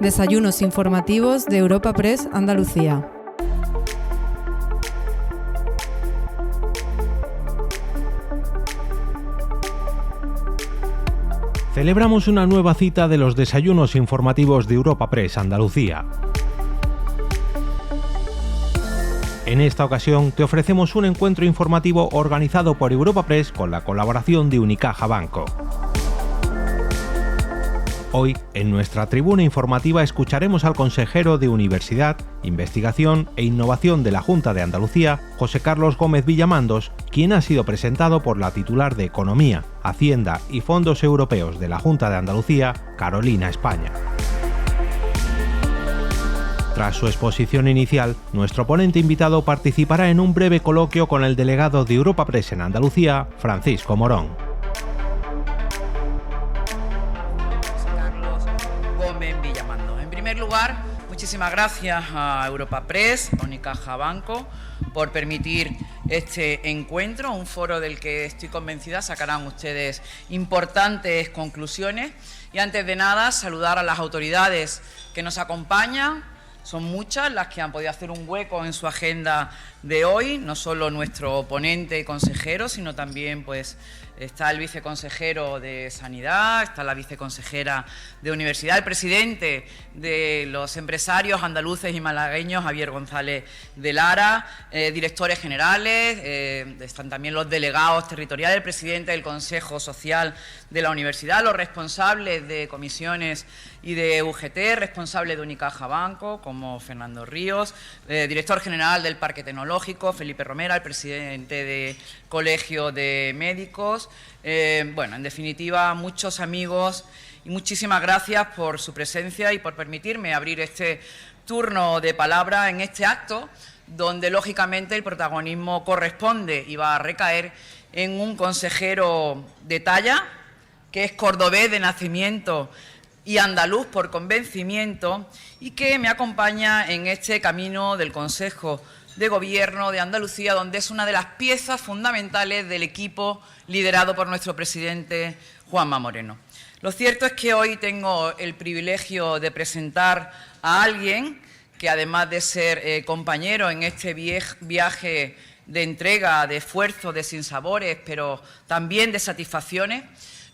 Desayunos informativos de Europa Press Andalucía. Celebramos una nueva cita de los desayunos informativos de Europa Press Andalucía. En esta ocasión te ofrecemos un encuentro informativo organizado por Europa Press con la colaboración de Unicaja Banco. Hoy, en nuestra tribuna informativa, escucharemos al consejero de Universidad, Investigación e Innovación de la Junta de Andalucía, José Carlos Gómez Villamandos, quien ha sido presentado por la titular de Economía, Hacienda y Fondos Europeos de la Junta de Andalucía, Carolina España. Tras su exposición inicial, nuestro ponente invitado participará en un breve coloquio con el delegado de Europa Press en Andalucía, Francisco Morón. Muchísimas gracias a Europa Press, a Unicaja Banco, por permitir este encuentro, un foro del que estoy convencida sacarán ustedes importantes conclusiones. Y antes de nada, saludar a las autoridades que nos acompañan. Son muchas las que han podido hacer un hueco en su agenda de hoy, no solo nuestro ponente y consejero, sino también pues está el viceconsejero de Sanidad, está la viceconsejera de Universidad, el presidente de los empresarios andaluces y malagueños, Javier González de Lara, directores generales, están también los delegados territoriales, el presidente del Consejo Social de la Universidad, los responsables de comisiones y de UGT, responsables de Unicaja Banco, como Fernando Ríos, director general del Parque Tecnológico, Felipe Romera, el presidente del Colegio de Médicos. Bueno, en definitiva, muchos amigos y muchísimas gracias por su presencia y por permitirme abrir este turno de palabra en este acto, donde lógicamente el protagonismo corresponde y va a recaer en un consejero de talla, que es cordobés de nacimiento y andaluz por convencimiento, y que me acompaña en este camino del Consejo de Gobierno de Andalucía, donde es una de las piezas fundamentales del equipo liderado por nuestro presidente Juanma Moreno. Lo cierto es que hoy tengo el privilegio de presentar a alguien que, además de ser compañero en este viaje de entrega, de esfuerzo, de sinsabores, pero también de satisfacciones,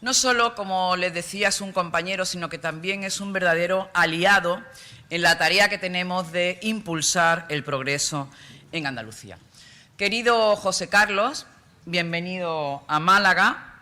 no solo, como les decía, es un compañero, sino que también es un verdadero aliado en la tarea que tenemos de impulsar el progreso en Andalucía. Querido José Carlos, bienvenido a Málaga.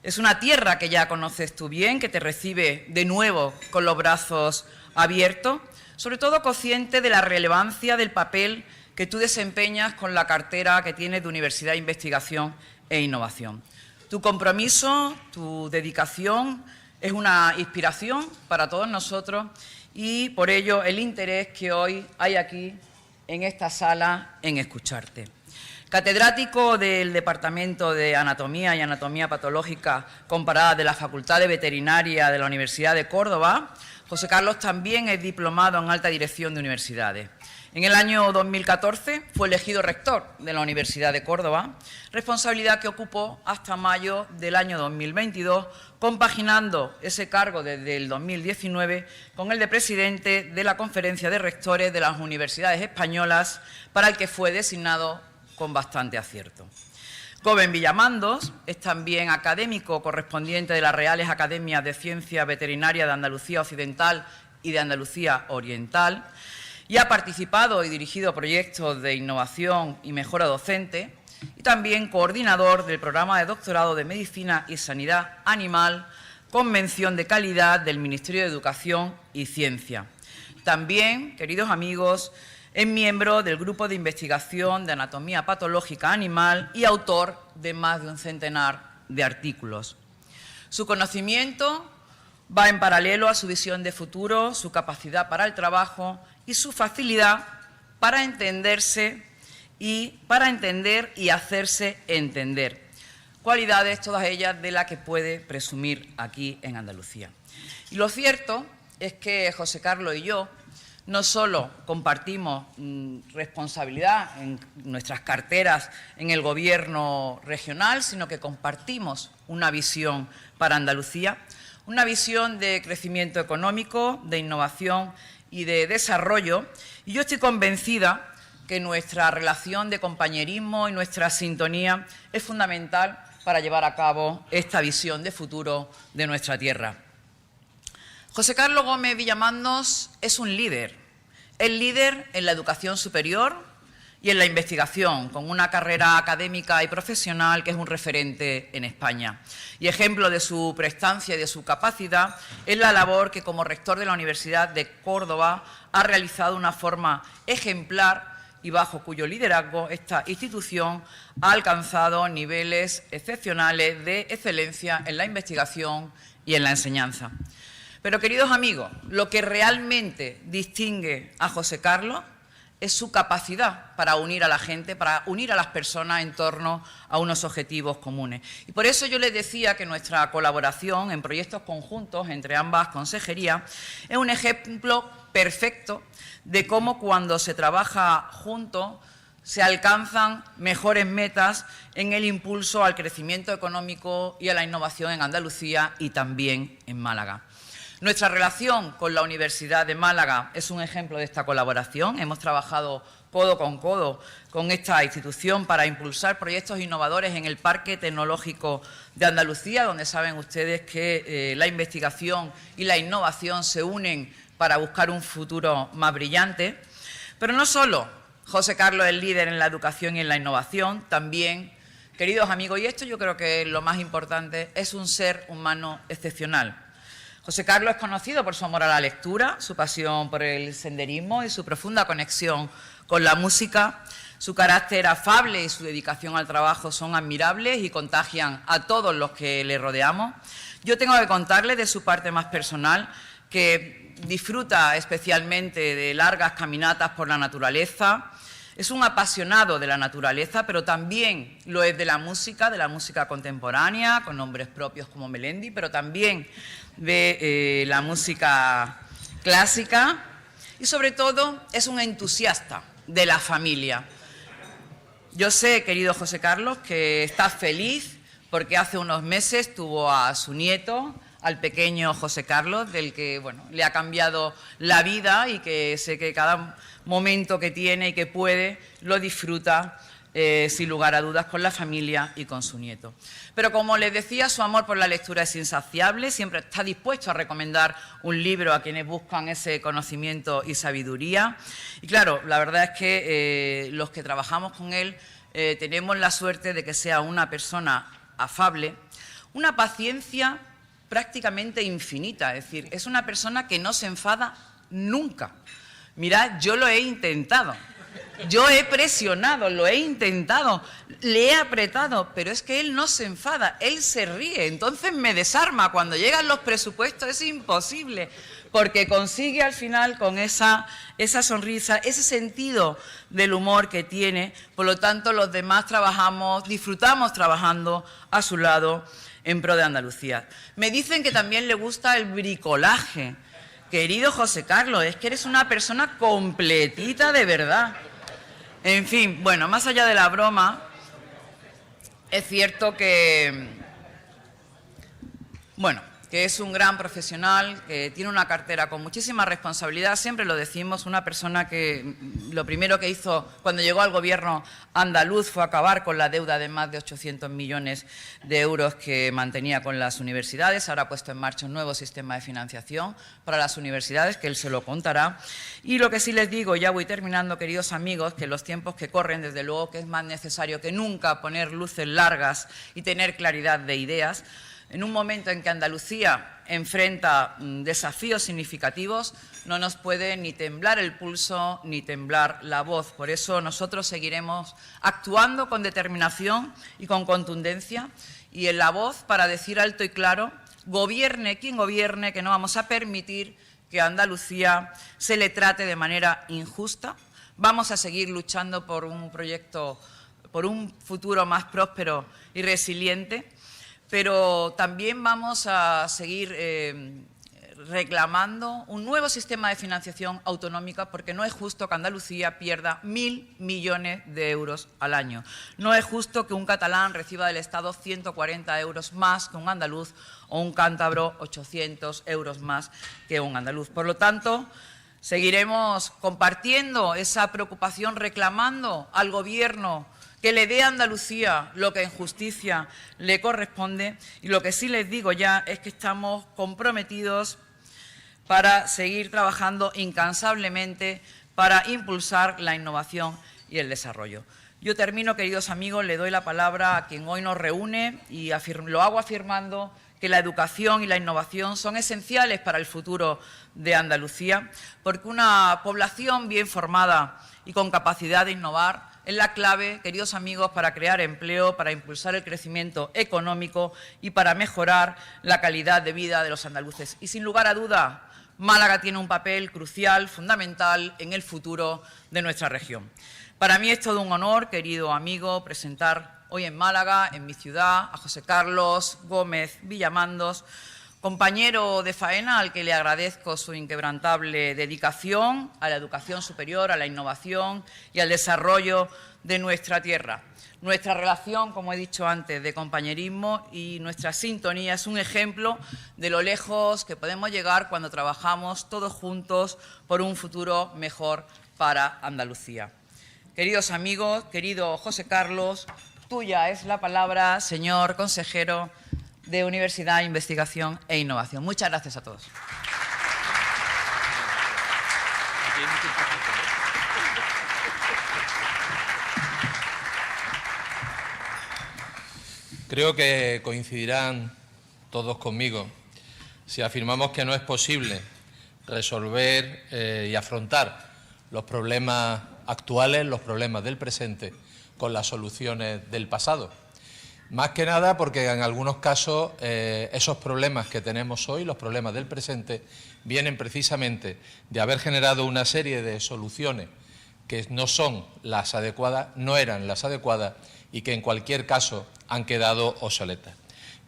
Es una tierra que ya conoces tú bien, que te recibe de nuevo con los brazos abiertos, sobre todo consciente de la relevancia del papel que tú desempeñas con la cartera que tienes de Universidad, Investigación e Innovación. Tu compromiso, tu dedicación es una inspiración para todos nosotros y por ello el interés que hoy hay aquí en esta sala en escucharte. Catedrático del Departamento de Anatomía y Anatomía Patológica Comparada de la Facultad de Veterinaria de la Universidad de Córdoba, José Carlos también es diplomado en Alta Dirección de Universidades. En el año 2014 fue elegido rector de la Universidad de Córdoba, responsabilidad que ocupó hasta mayo del año 2022, compaginando ese cargo desde el 2019 con el de presidente de la Conferencia de Rectores de las Universidades Españolas, para el que fue designado con bastante acierto. Gómez Villamandos es también académico correspondiente de las Reales Academias de Ciencia Veterinaria de Andalucía Occidental y de Andalucía Oriental, y ha participado y dirigido proyectos de innovación y mejora docente, y también coordinador del programa de doctorado de Medicina y Sanidad Animal con mención de calidad del Ministerio de Educación y Ciencia. También, queridos amigos, es miembro del Grupo de Investigación de Anatomía Patológica Animal y autor de más de un centenar de artículos. Su conocimiento va en paralelo a su visión de futuro, su capacidad para el trabajo y su facilidad para entenderse y para entender y hacerse entender. Cualidades, todas ellas, de las que puede presumir aquí en Andalucía. Y lo cierto es que José Carlos y yo no solo compartimos responsabilidad en nuestras carteras en el Gobierno regional, sino que compartimos una visión para Andalucía, una visión de crecimiento económico, de innovación y de desarrollo. Y yo estoy convencida que nuestra relación de compañerismo y nuestra sintonía es fundamental para llevar a cabo esta visión de futuro de nuestra tierra. José Carlos Gómez Villamandos es un líder. Es líder en la educación superior y en la investigación, con una carrera académica y profesional que es un referente en España. Y ejemplo de su prestancia y de su capacidad es la labor que como rector de la Universidad de Córdoba ha realizado de una forma ejemplar y bajo cuyo liderazgo esta institución ha alcanzado niveles excepcionales de excelencia en la investigación y en la enseñanza. Pero, queridos amigos, lo que realmente distingue a José Carlos es su capacidad para unir a la gente, para unir a las personas en torno a unos objetivos comunes. Y por eso yo les decía que nuestra colaboración en proyectos conjuntos entre ambas consejerías es un ejemplo perfecto de cómo cuando se trabaja juntos se alcanzan mejores metas en el impulso al crecimiento económico y a la innovación en Andalucía y también en Málaga. Nuestra relación con la Universidad de Málaga es un ejemplo de esta colaboración. Hemos trabajado codo con esta institución para impulsar proyectos innovadores en el Parque Tecnológico de Andalucía, donde saben ustedes que la investigación y la innovación se unen para buscar un futuro más brillante. Pero no solo José Carlos es líder en la educación y en la innovación, también, queridos amigos, y esto yo creo que es lo más importante, es un ser humano excepcional. José Carlos es conocido por su amor a la lectura, su pasión por el senderismo y su profunda conexión con la música. Su carácter afable y su dedicación al trabajo son admirables y contagian a todos los que le rodeamos. Yo tengo que contarles de su parte más personal que disfruta especialmente de largas caminatas por la naturaleza. Es un apasionado de la naturaleza, pero también lo es de la música contemporánea, con nombres propios como Melendi, pero también de la música clásica y, sobre todo, es un entusiasta de la familia. Yo sé, querido José Carlos, que estás feliz porque hace unos meses tuvo a su nieto, al pequeño José Carlos, del que le ha cambiado la vida y que sé que cada momento que tiene y que puede lo disfruta sin lugar a dudas con la familia y con su nieto. Pero como les decía, su amor por la lectura es insaciable, siempre está dispuesto a recomendar un libro a quienes buscan ese conocimiento y sabiduría. Y claro, la verdad es que los que trabajamos con él tenemos la suerte de que sea una persona afable, una paciencia prácticamente infinita, es decir, es una persona que no se enfada nunca. Mirad, yo lo he intentado, yo he presionado, lo he intentado, le he apretado, pero es que él no se enfada, él se ríe, entonces me desarma. Cuando llegan los presupuestos es imposible, porque consigue al final con esa sonrisa, ese sentido del humor que tiene. Por lo tanto, los demás disfrutamos trabajando a su lado en pro de Andalucía. Me dicen que también le gusta el bricolaje. Querido José Carlos, es que eres una persona completita de verdad. En fin, bueno, más allá de la broma, es cierto que, que es un gran profesional, que tiene una cartera con muchísima responsabilidad. Siempre lo decimos, una persona que lo primero que hizo cuando llegó al gobierno andaluz fue acabar con la deuda de más de 800 millones de euros que mantenía con las universidades. Ahora ha puesto en marcha un nuevo sistema de financiación para las universidades, que él se lo contará. Y lo que sí les digo, ya voy terminando, queridos amigos, que en los tiempos que corren, desde luego que es más necesario que nunca poner luces largas y tener claridad de ideas. En un momento en que Andalucía enfrenta desafíos significativos, no nos puede ni temblar el pulso ni temblar la voz. Por eso nosotros seguiremos actuando con determinación y con contundencia y en la voz para decir alto y claro, gobierne quien gobierne, que no vamos a permitir que a Andalucía se le trate de manera injusta. Vamos a seguir luchando por un proyecto, por un futuro más próspero y resiliente, pero también vamos a seguir reclamando un nuevo sistema de financiación autonómica, porque no es justo que Andalucía pierda 1.000 millones de euros al año. No es justo que un catalán reciba del Estado 140 euros más que un andaluz o un cántabro 800 euros más que un andaluz. Por lo tanto, seguiremos compartiendo esa preocupación, reclamando al Gobierno que le dé a Andalucía lo que en justicia le corresponde, y lo que sí les digo ya es que estamos comprometidos para seguir trabajando incansablemente para impulsar la innovación y el desarrollo. Yo termino, queridos amigos, le doy la palabra a quien hoy nos reúne y lo hago afirmando que la educación y la innovación son esenciales para el futuro de Andalucía, porque una población bien formada y con capacidad de innovar es la clave, queridos amigos, para crear empleo, para impulsar el crecimiento económico y para mejorar la calidad de vida de los andaluces. Y sin lugar a duda, Málaga tiene un papel crucial, fundamental en el futuro de nuestra región. Para mí es todo un honor, querido amigo, presentar hoy en Málaga, en mi ciudad, a José Carlos Gómez Villamandos, compañero de faena al que le agradezco su inquebrantable dedicación a la educación superior, a la innovación y al desarrollo de nuestra tierra. Nuestra relación, como he dicho antes, de compañerismo y nuestra sintonía es un ejemplo de lo lejos que podemos llegar cuando trabajamos todos juntos por un futuro mejor para Andalucía. Queridos amigos, querido José Carlos, tuya es la palabra, señor consejero de Universidad, Investigación e Innovación. Muchas gracias a todos. Creo que coincidirán todos conmigo si afirmamos que no es posible resolver y afrontar los problemas actuales, los problemas del presente, con las soluciones del pasado. Más que nada porque en algunos casos esos problemas que tenemos hoy, los problemas del presente, vienen precisamente de haber generado una serie de soluciones que no son las adecuadas, no eran las adecuadas y que en cualquier caso han quedado obsoletas.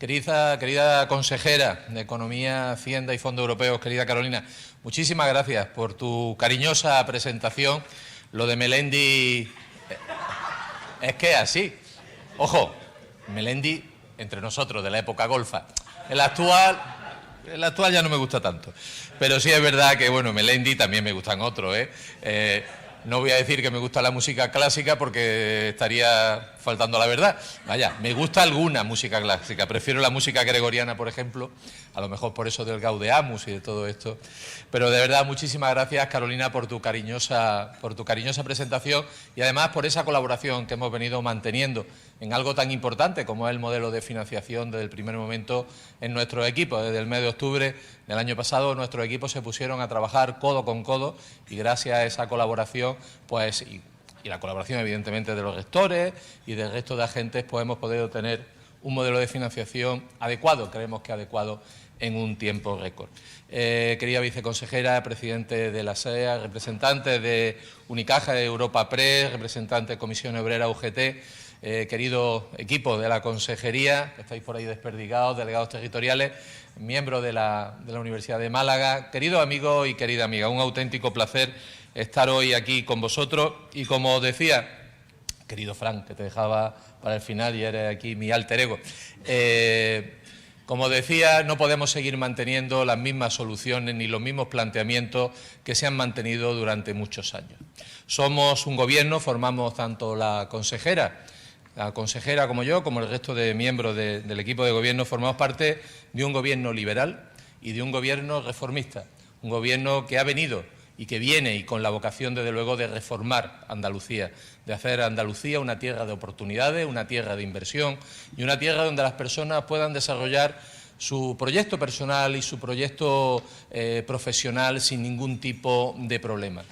Querida consejera de Economía, Hacienda y Fondos Europeos, querida Carolina, muchísimas gracias por tu cariñosa presentación. Lo de Melendi es que es así. Ojo, Melendi, entre nosotros, de la época golfa. El actual ya no me gusta tanto. Pero sí es verdad que, bueno, Melendi también me gustan otros, no voy a decir que me gusta la música clásica porque estaría faltando a la verdad. Vaya, me gusta alguna música clásica. Prefiero la música gregoriana, por ejemplo, a lo mejor por eso del Gaudeamus y de todo esto. Pero de verdad, muchísimas gracias, Carolina, por tu cariñosa presentación y además por esa colaboración que hemos venido manteniendo en algo tan importante como es el modelo de financiación desde el primer momento en nuestros equipos. Desde el mes de octubre del año pasado nuestros equipos se pusieron a trabajar codo con codo y gracias a esa colaboración pues y la colaboración evidentemente de los gestores y del resto de agentes pues hemos podido tener un modelo de financiación adecuado, creemos que adecuado en un tiempo récord. Querida viceconsejera, presidente de la SEA, representantes de Unicaja, de Europa Press, representantes de Comisión Obrera UGT, querido equipo de la consejería, que estáis por ahí desperdigados, delegados territoriales, miembros de la Universidad de Málaga, queridos amigos y querida amiga, un auténtico placer estar hoy aquí con vosotros y como os decía, querido Fran, que te dejaba para el final y eres aquí mi alter ego, como decía, no podemos seguir manteniendo las mismas soluciones ni los mismos planteamientos que se han mantenido durante muchos años. Somos un gobierno, formamos tanto la consejera como yo, como el resto de miembros del equipo de gobierno, formamos parte de un gobierno liberal y de un gobierno reformista, un gobierno que ha venido y que viene y con la vocación, desde luego, de reformar Andalucía, de hacer Andalucía una tierra de oportunidades, una tierra de inversión y una tierra donde las personas puedan desarrollar su proyecto personal y su proyecto profesional sin ningún tipo de problema.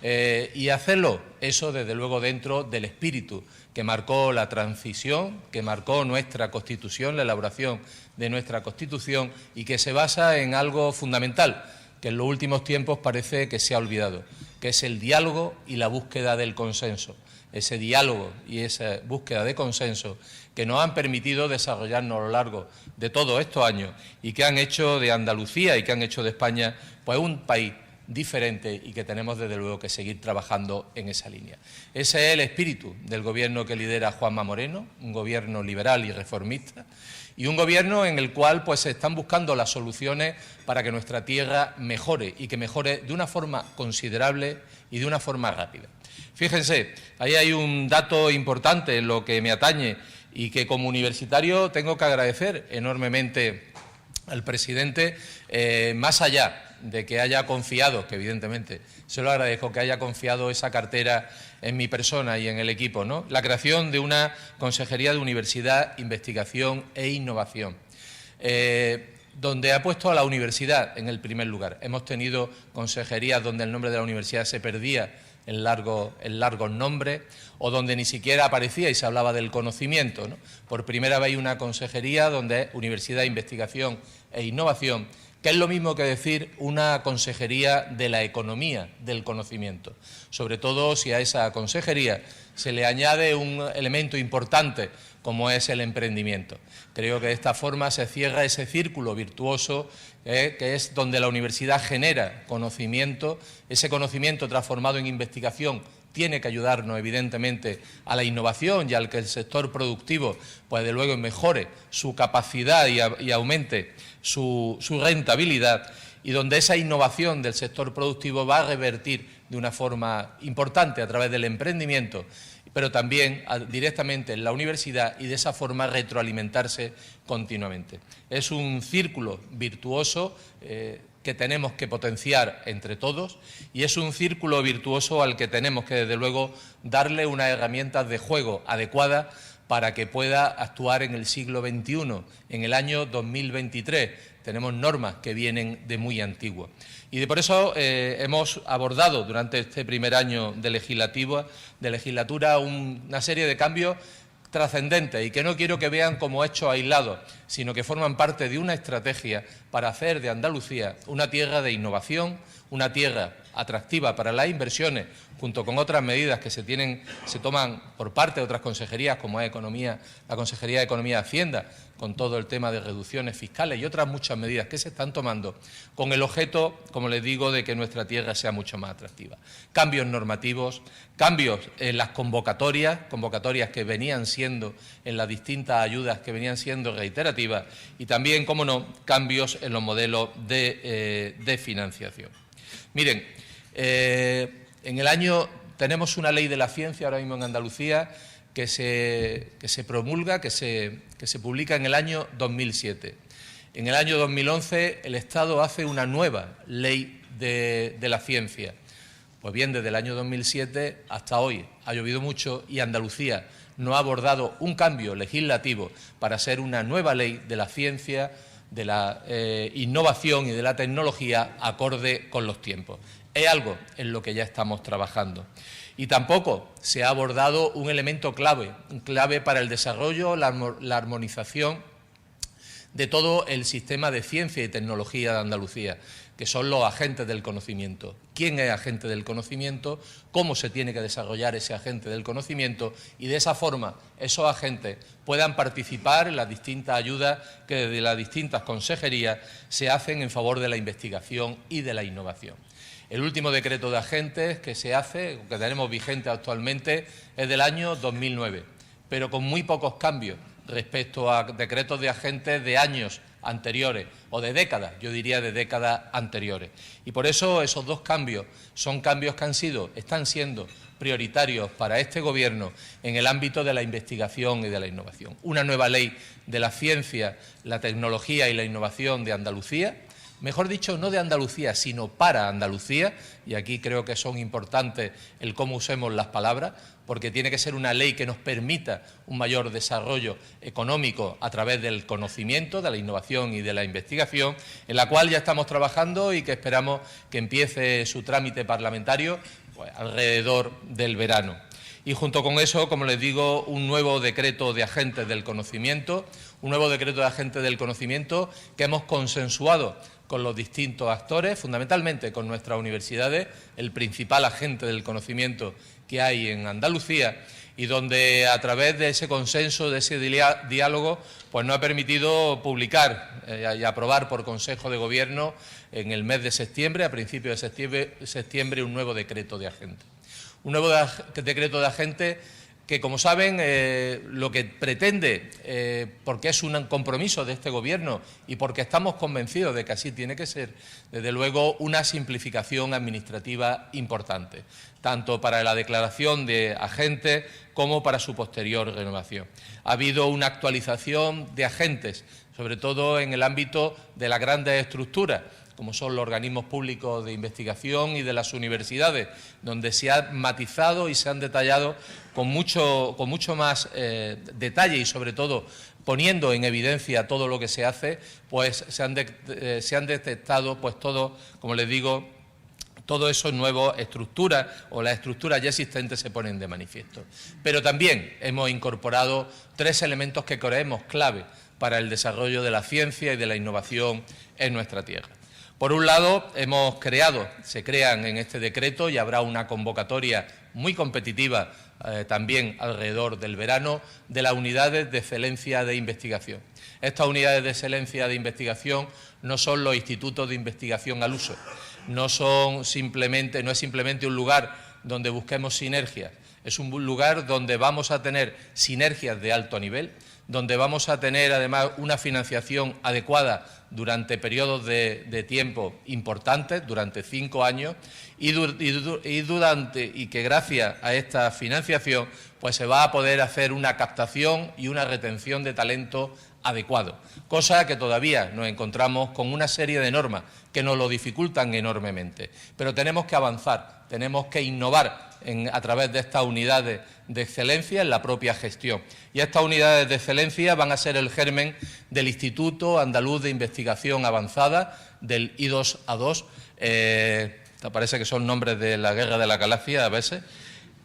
Y hacerlo, eso desde luego dentro del espíritu que marcó la transición, que marcó nuestra Constitución, la elaboración de nuestra Constitución y que se basa en algo fundamental, que en los últimos tiempos parece que se ha olvidado, que es el diálogo y la búsqueda del consenso. ese diálogo y esa búsqueda de consenso que nos han permitido desarrollarnos a lo largo de todos estos años y que han hecho de Andalucía y que han hecho de España pues un país diferente y que tenemos desde luego que seguir trabajando en esa línea. Ese es el espíritu del gobierno que lidera Juanma Moreno, un gobierno liberal y reformista, y un gobierno en el cual pues se están buscando las soluciones para que nuestra tierra mejore y que mejore de una forma considerable y de una forma rápida. Fíjense, ahí hay un dato importante en lo que me atañe y que como universitario tengo que agradecer enormemente al presidente, más allá de que haya confiado, que evidentemente se lo agradezco, que haya confiado esa cartera en mi persona y en el equipo, ¿no? La creación de una Consejería de Universidad, Investigación e Innovación, donde ha puesto a la universidad en el primer lugar. Hemos tenido consejerías donde el nombre de la universidad se perdía en largos nombres o donde ni siquiera aparecía y se hablaba del conocimiento, ¿no? Por primera vez hay una consejería donde es Universidad, Investigación e Innovación, que es lo mismo que decir una consejería de la economía del conocimiento, sobre todo si a esa consejería se le añade un elemento importante como es el emprendimiento. Creo que de esta forma se cierra ese círculo virtuoso que es donde la universidad genera conocimiento, ese conocimiento transformado en investigación tiene que ayudarnos evidentemente a la innovación y al que el sector productivo pues de luego mejore su capacidad y aumente su rentabilidad, y donde esa innovación del sector productivo va a revertir de una forma importante a través del emprendimiento, pero también directamente en la universidad y de esa forma retroalimentarse continuamente. Es un círculo virtuoso que tenemos que potenciar entre todos y es un círculo virtuoso al que tenemos que, desde luego, darle unas herramientas de juego adecuadas para que pueda actuar en el siglo XXI, en el año 2023. Tenemos normas que vienen de muy antiguas. Y por eso hemos abordado durante este primer año de legislatura una serie de cambios trascendentes y que no quiero que vean como hechos aislados, sino que forman parte de una estrategia para hacer de Andalucía una tierra de innovación, una tierra atractiva para las inversiones, junto con otras medidas que se toman por parte de otras consejerías, como es la Consejería de Economía y Hacienda, con todo el tema de reducciones fiscales y otras muchas medidas que se están tomando, con el objeto, como les digo, de que nuestra tierra sea mucho más atractiva. Cambios normativos, cambios en las convocatorias que venían siendo en las distintas ayudas que venían siendo reiterativas y también, cómo no, cambios en los modelos de financiación. Miren, en el año tenemos una ley de la ciencia ahora mismo en Andalucía que se promulga, que se publica en el año 2007. En el año 2011 el Estado hace una nueva ley de la ciencia. Pues bien, desde el año 2007 hasta hoy ha llovido mucho y Andalucía no ha abordado un cambio legislativo para hacer una nueva ley de la ciencia, de la innovación y de la tecnología acorde con los tiempos. Es algo en lo que ya estamos trabajando. Y tampoco se ha abordado un elemento clave para el desarrollo, la armonización de todo el sistema de ciencia y tecnología de Andalucía, que son los agentes del conocimiento. ¿Quién es agente del conocimiento? ¿Cómo se tiene que desarrollar ese agente del conocimiento? Y de esa forma esos agentes puedan participar en las distintas ayudas que desde las distintas consejerías se hacen en favor de la investigación y de la innovación. El último decreto de agentes que se hace, que tenemos vigente actualmente, es del año 2009, pero con muy pocos cambios respecto a decretos de agentes de años anteriores o de décadas, yo diría de décadas anteriores. Y por eso esos dos cambios son cambios que están siendo prioritarios para este Gobierno en el ámbito de la investigación y de la innovación. Una nueva ley de la ciencia, la tecnología y la innovación de Andalucía, mejor dicho, no de Andalucía, sino para Andalucía, y aquí creo que son importantes el cómo usemos las palabras, porque tiene que ser una ley que nos permita un mayor desarrollo económico a través del conocimiento, de la innovación y de la investigación, en la cual ya estamos trabajando y que esperamos que empiece su trámite parlamentario pues, alrededor del verano. Y junto con eso, como les digo, un nuevo decreto de agentes del conocimiento, que hemos consensuado con los distintos actores, fundamentalmente con nuestras universidades, el principal agente del conocimiento que hay en Andalucía y donde a través de ese consenso, de ese diálogo, pues nos ha permitido publicar y aprobar por Consejo de Gobierno en el mes de septiembre, a principios de septiembre, un nuevo decreto de agente. Un nuevo decreto de agente que, como saben, lo que pretende, porque es un compromiso de este Gobierno y porque estamos convencidos de que así tiene que ser, desde luego, una simplificación administrativa importante, tanto para la declaración de agentes como para su posterior renovación. Ha habido una actualización de agentes, sobre todo en el ámbito de las grandes estructuras, como son los organismos públicos de investigación y de las universidades, donde se ha matizado y se han detallado con mucho más detalle y, sobre todo, poniendo en evidencia todo lo que se hace, pues se han detectado, pues todo, como les digo, todas esas nuevas estructuras o las estructuras ya existentes se ponen de manifiesto. Pero también hemos incorporado 3 elementos que creemos clave para el desarrollo de la ciencia y de la innovación en nuestra tierra. Por un lado, se crean en este decreto y habrá una convocatoria muy competitiva también alrededor del verano de las unidades de excelencia de investigación. Estas unidades de excelencia de investigación no son los institutos de investigación al uso, no es simplemente un lugar donde busquemos sinergias, es un lugar donde vamos a tener sinergias de alto nivel, donde vamos a tener además una financiación adecuada durante periodos de tiempo importantes, durante 5 años, y que gracias a esta financiación pues se va a poder hacer una captación y una retención de talento adecuado, cosa que todavía nos encontramos con una serie de normas que nos lo dificultan enormemente. Pero tenemos que avanzar, tenemos que innovar a través de estas unidades de excelencia en la propia gestión. Y estas unidades de excelencia van a ser el germen del Instituto Andaluz de Investigación Avanzada, del I2A2. Parece que son nombres de la Guerra de la Galaxia a veces,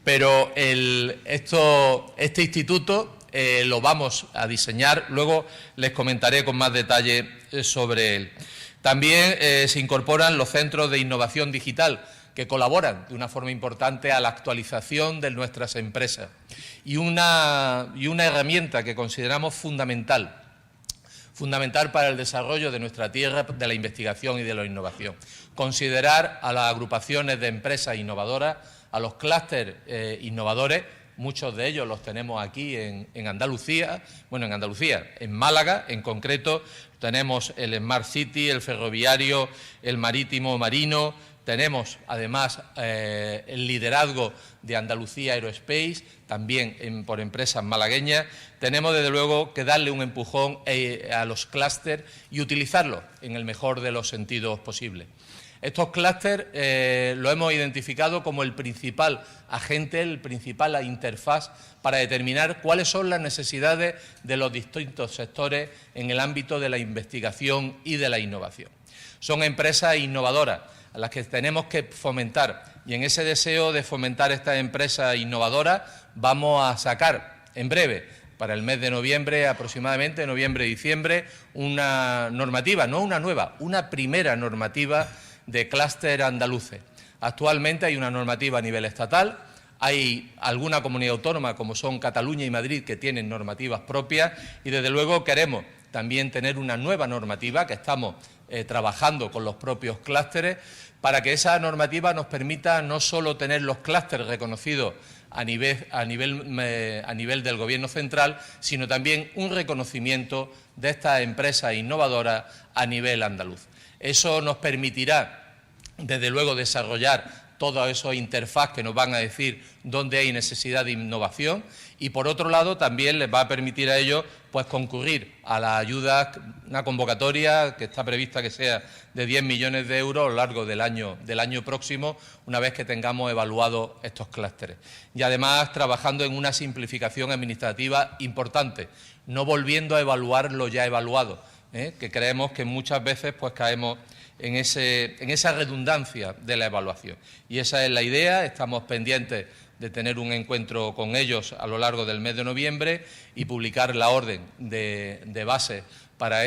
pero este instituto lo vamos a diseñar, luego les comentaré con más detalle sobre él. También se incorporan los centros de innovación digital, que colaboran de una forma importante a la actualización de nuestras empresas. Y una herramienta que consideramos fundamental para el desarrollo de nuestra tierra, de la investigación y de la innovación. Considerar a las agrupaciones de empresas innovadoras, a los clústeres innovadores, muchos de ellos los tenemos aquí en Andalucía, en Málaga en concreto, tenemos el Smart City, el ferroviario, el marítimo, marino. Tenemos, además, el liderazgo de Andalucía Aerospace, también por empresas malagueñas. Tenemos, desde luego, que darle un empujón a los clústeres y utilizarlos en el mejor de los sentidos posibles. Estos clústeres lo hemos identificado como el principal agente, el principal interfaz para determinar cuáles son las necesidades de los distintos sectores en el ámbito de la investigación y de la innovación. Son empresas innovadoras a las que tenemos que fomentar, y en ese deseo de fomentar estas empresas innovadoras vamos a sacar en breve, para el mes de noviembre, aproximadamente noviembre-diciembre, una normativa, no una nueva, una primera normativa de clúster andaluces. Actualmente hay una normativa a nivel estatal, hay alguna comunidad autónoma como son Cataluña y Madrid que tienen normativas propias y desde luego queremos también tener una nueva normativa que estamos trabajando con los propios clústeres para que esa normativa nos permita no solo tener los clústeres reconocidos a nivel del Gobierno central, sino también un reconocimiento de estas empresas innovadoras a nivel andaluz. Eso nos permitirá, desde luego, desarrollar todos esos interfaces que nos van a decir dónde hay necesidad de innovación y, por otro lado, también les va a permitir a ellos pues concurrir a la ayuda, una convocatoria que está prevista que sea de 10 millones de euros a lo largo del año próximo, una vez que tengamos evaluados estos clústeres. Y además trabajando en una simplificación administrativa importante, no volviendo a evaluar lo ya evaluado, que creemos que muchas veces pues caemos en esa redundancia de la evaluación. Y esa es la idea, estamos pendientes de tener un encuentro con ellos a lo largo del mes de noviembre y publicar la orden de base para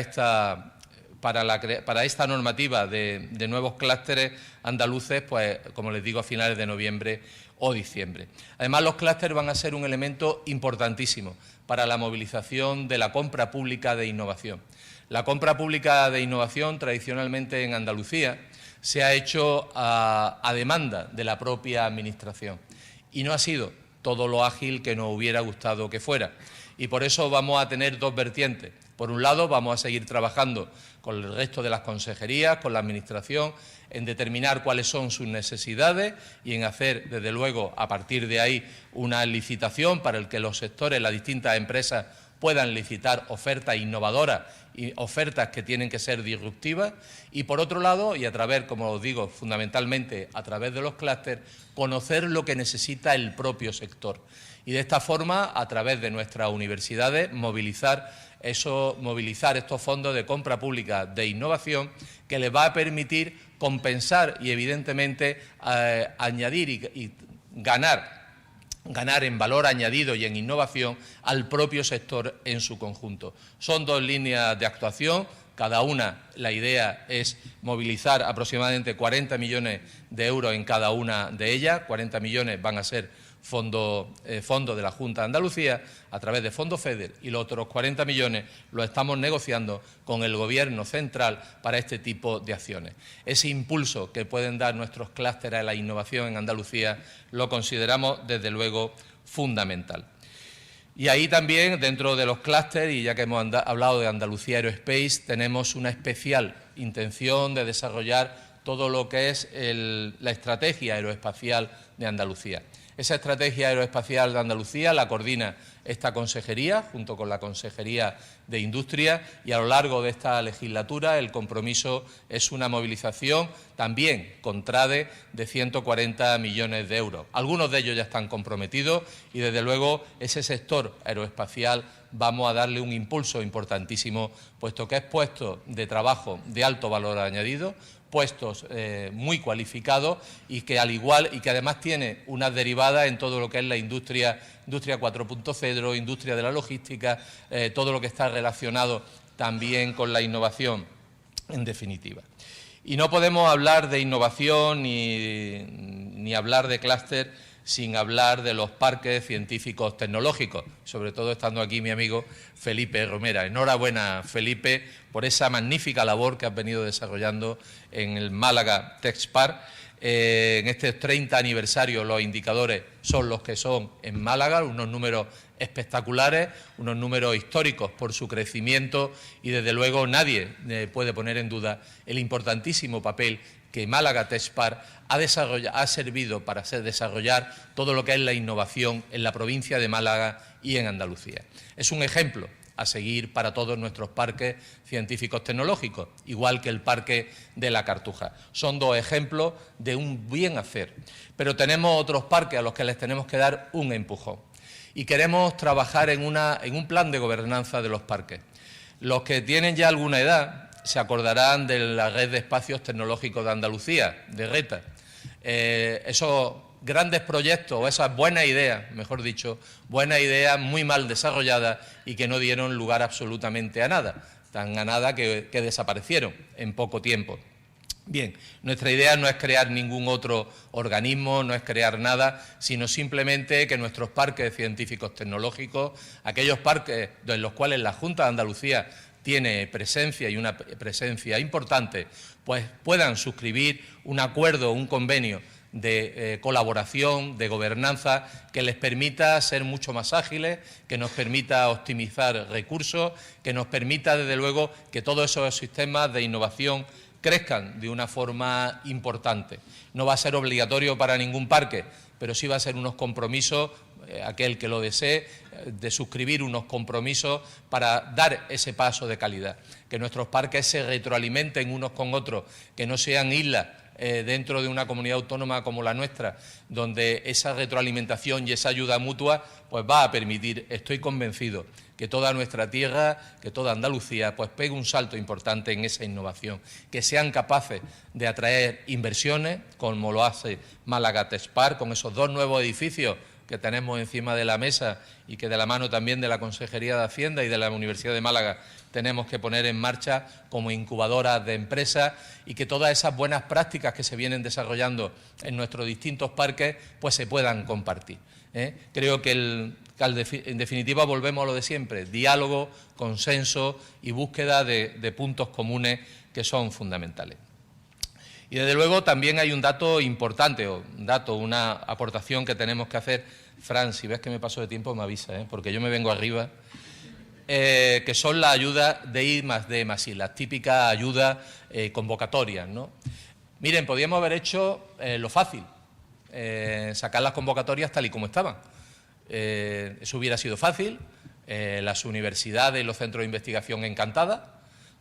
para esta normativa de nuevos clústeres andaluces, pues como les digo, a finales de noviembre o diciembre. Además, los clústeres van a ser un elemento importantísimo para la movilización de la compra pública de innovación. La compra pública de innovación, tradicionalmente en Andalucía, se ha hecho a demanda de la propia Administración y no ha sido todo lo ágil que nos hubiera gustado que fuera. Y por eso vamos a tener dos vertientes. Por un lado, vamos a seguir trabajando con el resto de las consejerías, con la Administración, en determinar cuáles son sus necesidades y en hacer, desde luego, a partir de ahí, una licitación para el que los sectores, las distintas empresas, puedan licitar ofertas innovadoras y ofertas que tienen que ser disruptivas. Y, por otro lado, y a través, como os digo, fundamentalmente a través de los clústeres, conocer lo que necesita el propio sector. Y de esta forma, a través de nuestras universidades, movilizar estos fondos de compra pública de innovación que les va a permitir compensar y, evidentemente, añadir y ganar en valor añadido y en innovación al propio sector en su conjunto. Son dos líneas de actuación. Cada una, la idea es movilizar aproximadamente 40 millones de euros en cada una de ellas. 40 millones van a ser fondo de la Junta de Andalucía a través de Fondo FEDER, y los otros 40 millones los estamos negociando con el Gobierno central para este tipo de acciones. Ese impulso que pueden dar nuestros clústeres a la innovación en Andalucía lo consideramos desde luego fundamental. Y ahí también, dentro de los clústeres, y ya que hemos hablado de Andalucía Aerospace, tenemos una especial intención de desarrollar todo lo que es la estrategia aeroespacial de Andalucía. Esa estrategia aeroespacial de Andalucía la coordina esta consejería junto con la Consejería de Industria, y a lo largo de esta legislatura el compromiso es una movilización también con TRADE de 140 millones de euros. Algunos de ellos ya están comprometidos y, desde luego, ese sector aeroespacial vamos a darle un impulso importantísimo, puesto que es puesto de trabajo de alto valor añadido, puestos muy cualificados y que además tiene unas derivadas en todo lo que es la industria 4.0, industria de la logística, todo lo que está relacionado también con la innovación, en definitiva. Y no podemos hablar de innovación ni hablar de clúster sin hablar de los parques científicos tecnológicos, sobre todo estando aquí mi amigo Felipe Romera. Enhorabuena, Felipe, por esa magnífica labor que has venido desarrollando en el Málaga Texpark. En este 30 aniversario los indicadores son los que son en Málaga, unos números espectaculares, unos números históricos por su crecimiento, y desde luego nadie puede poner en duda el importantísimo papel que Málaga Texpark ha servido para desarrollar todo lo que es la innovación en la provincia de Málaga y en Andalucía. Es un ejemplo a seguir para todos nuestros parques científicos tecnológicos, igual que el Parque de la Cartuja. Son dos ejemplos de un bien hacer, pero tenemos otros parques a los que les tenemos que dar un empujón. Y queremos trabajar en un plan de gobernanza de los parques. Los que tienen ya alguna edad se acordarán de la Red de Espacios Tecnológicos de Andalucía, de RETA. Esos grandes proyectos, o esas buenas ideas, mejor dicho, buenas ideas muy mal desarrolladas y que no dieron lugar absolutamente a nada, tan a nada que desaparecieron en poco tiempo. Bien, nuestra idea no es crear ningún otro organismo, no es crear nada, sino simplemente que nuestros parques científicos tecnológicos, aquellos parques en los cuales la Junta de Andalucía tiene presencia y una presencia importante, pues puedan suscribir un acuerdo, un convenio de colaboración, de gobernanza, que les permita ser mucho más ágiles, que nos permita optimizar recursos, que nos permita, desde luego, que todos esos sistemas de innovación crezcan de una forma importante. No va a ser obligatorio para ningún parque, pero sí va a ser unos compromisos, aquel que lo desee, de suscribir unos compromisos para dar ese paso de calidad, que nuestros parques se retroalimenten unos con otros, que no sean islas dentro de una comunidad autónoma como la nuestra, donde esa retroalimentación y esa ayuda mutua pues va a permitir, estoy convencido, que toda nuestra tierra, que toda Andalucía, pues pegue un salto importante en esa innovación, que sean capaces de atraer inversiones, como lo hace Málaga Texpark, con esos dos nuevos edificios que tenemos encima de la mesa y que, de la mano también de la Consejería de Hacienda y de la Universidad de Málaga, tenemos que poner en marcha como incubadoras de empresas y que todas esas buenas prácticas que se vienen desarrollando en nuestros distintos parques pues se puedan compartir. Creo que en definitiva volvemos a lo de siempre, diálogo, consenso y búsqueda de puntos comunes que son fundamentales. Y desde luego también hay un dato importante, una aportación que tenemos que hacer. Fran, si ves que me paso de tiempo me avisa, porque yo me vengo arriba, que son las ayudas de I+D+I, las típicas ayudas convocatorias, ¿no? Miren, podíamos haber hecho lo fácil, sacar las convocatorias tal y como estaban. Eso hubiera sido fácil, las universidades y los centros de investigación encantadas,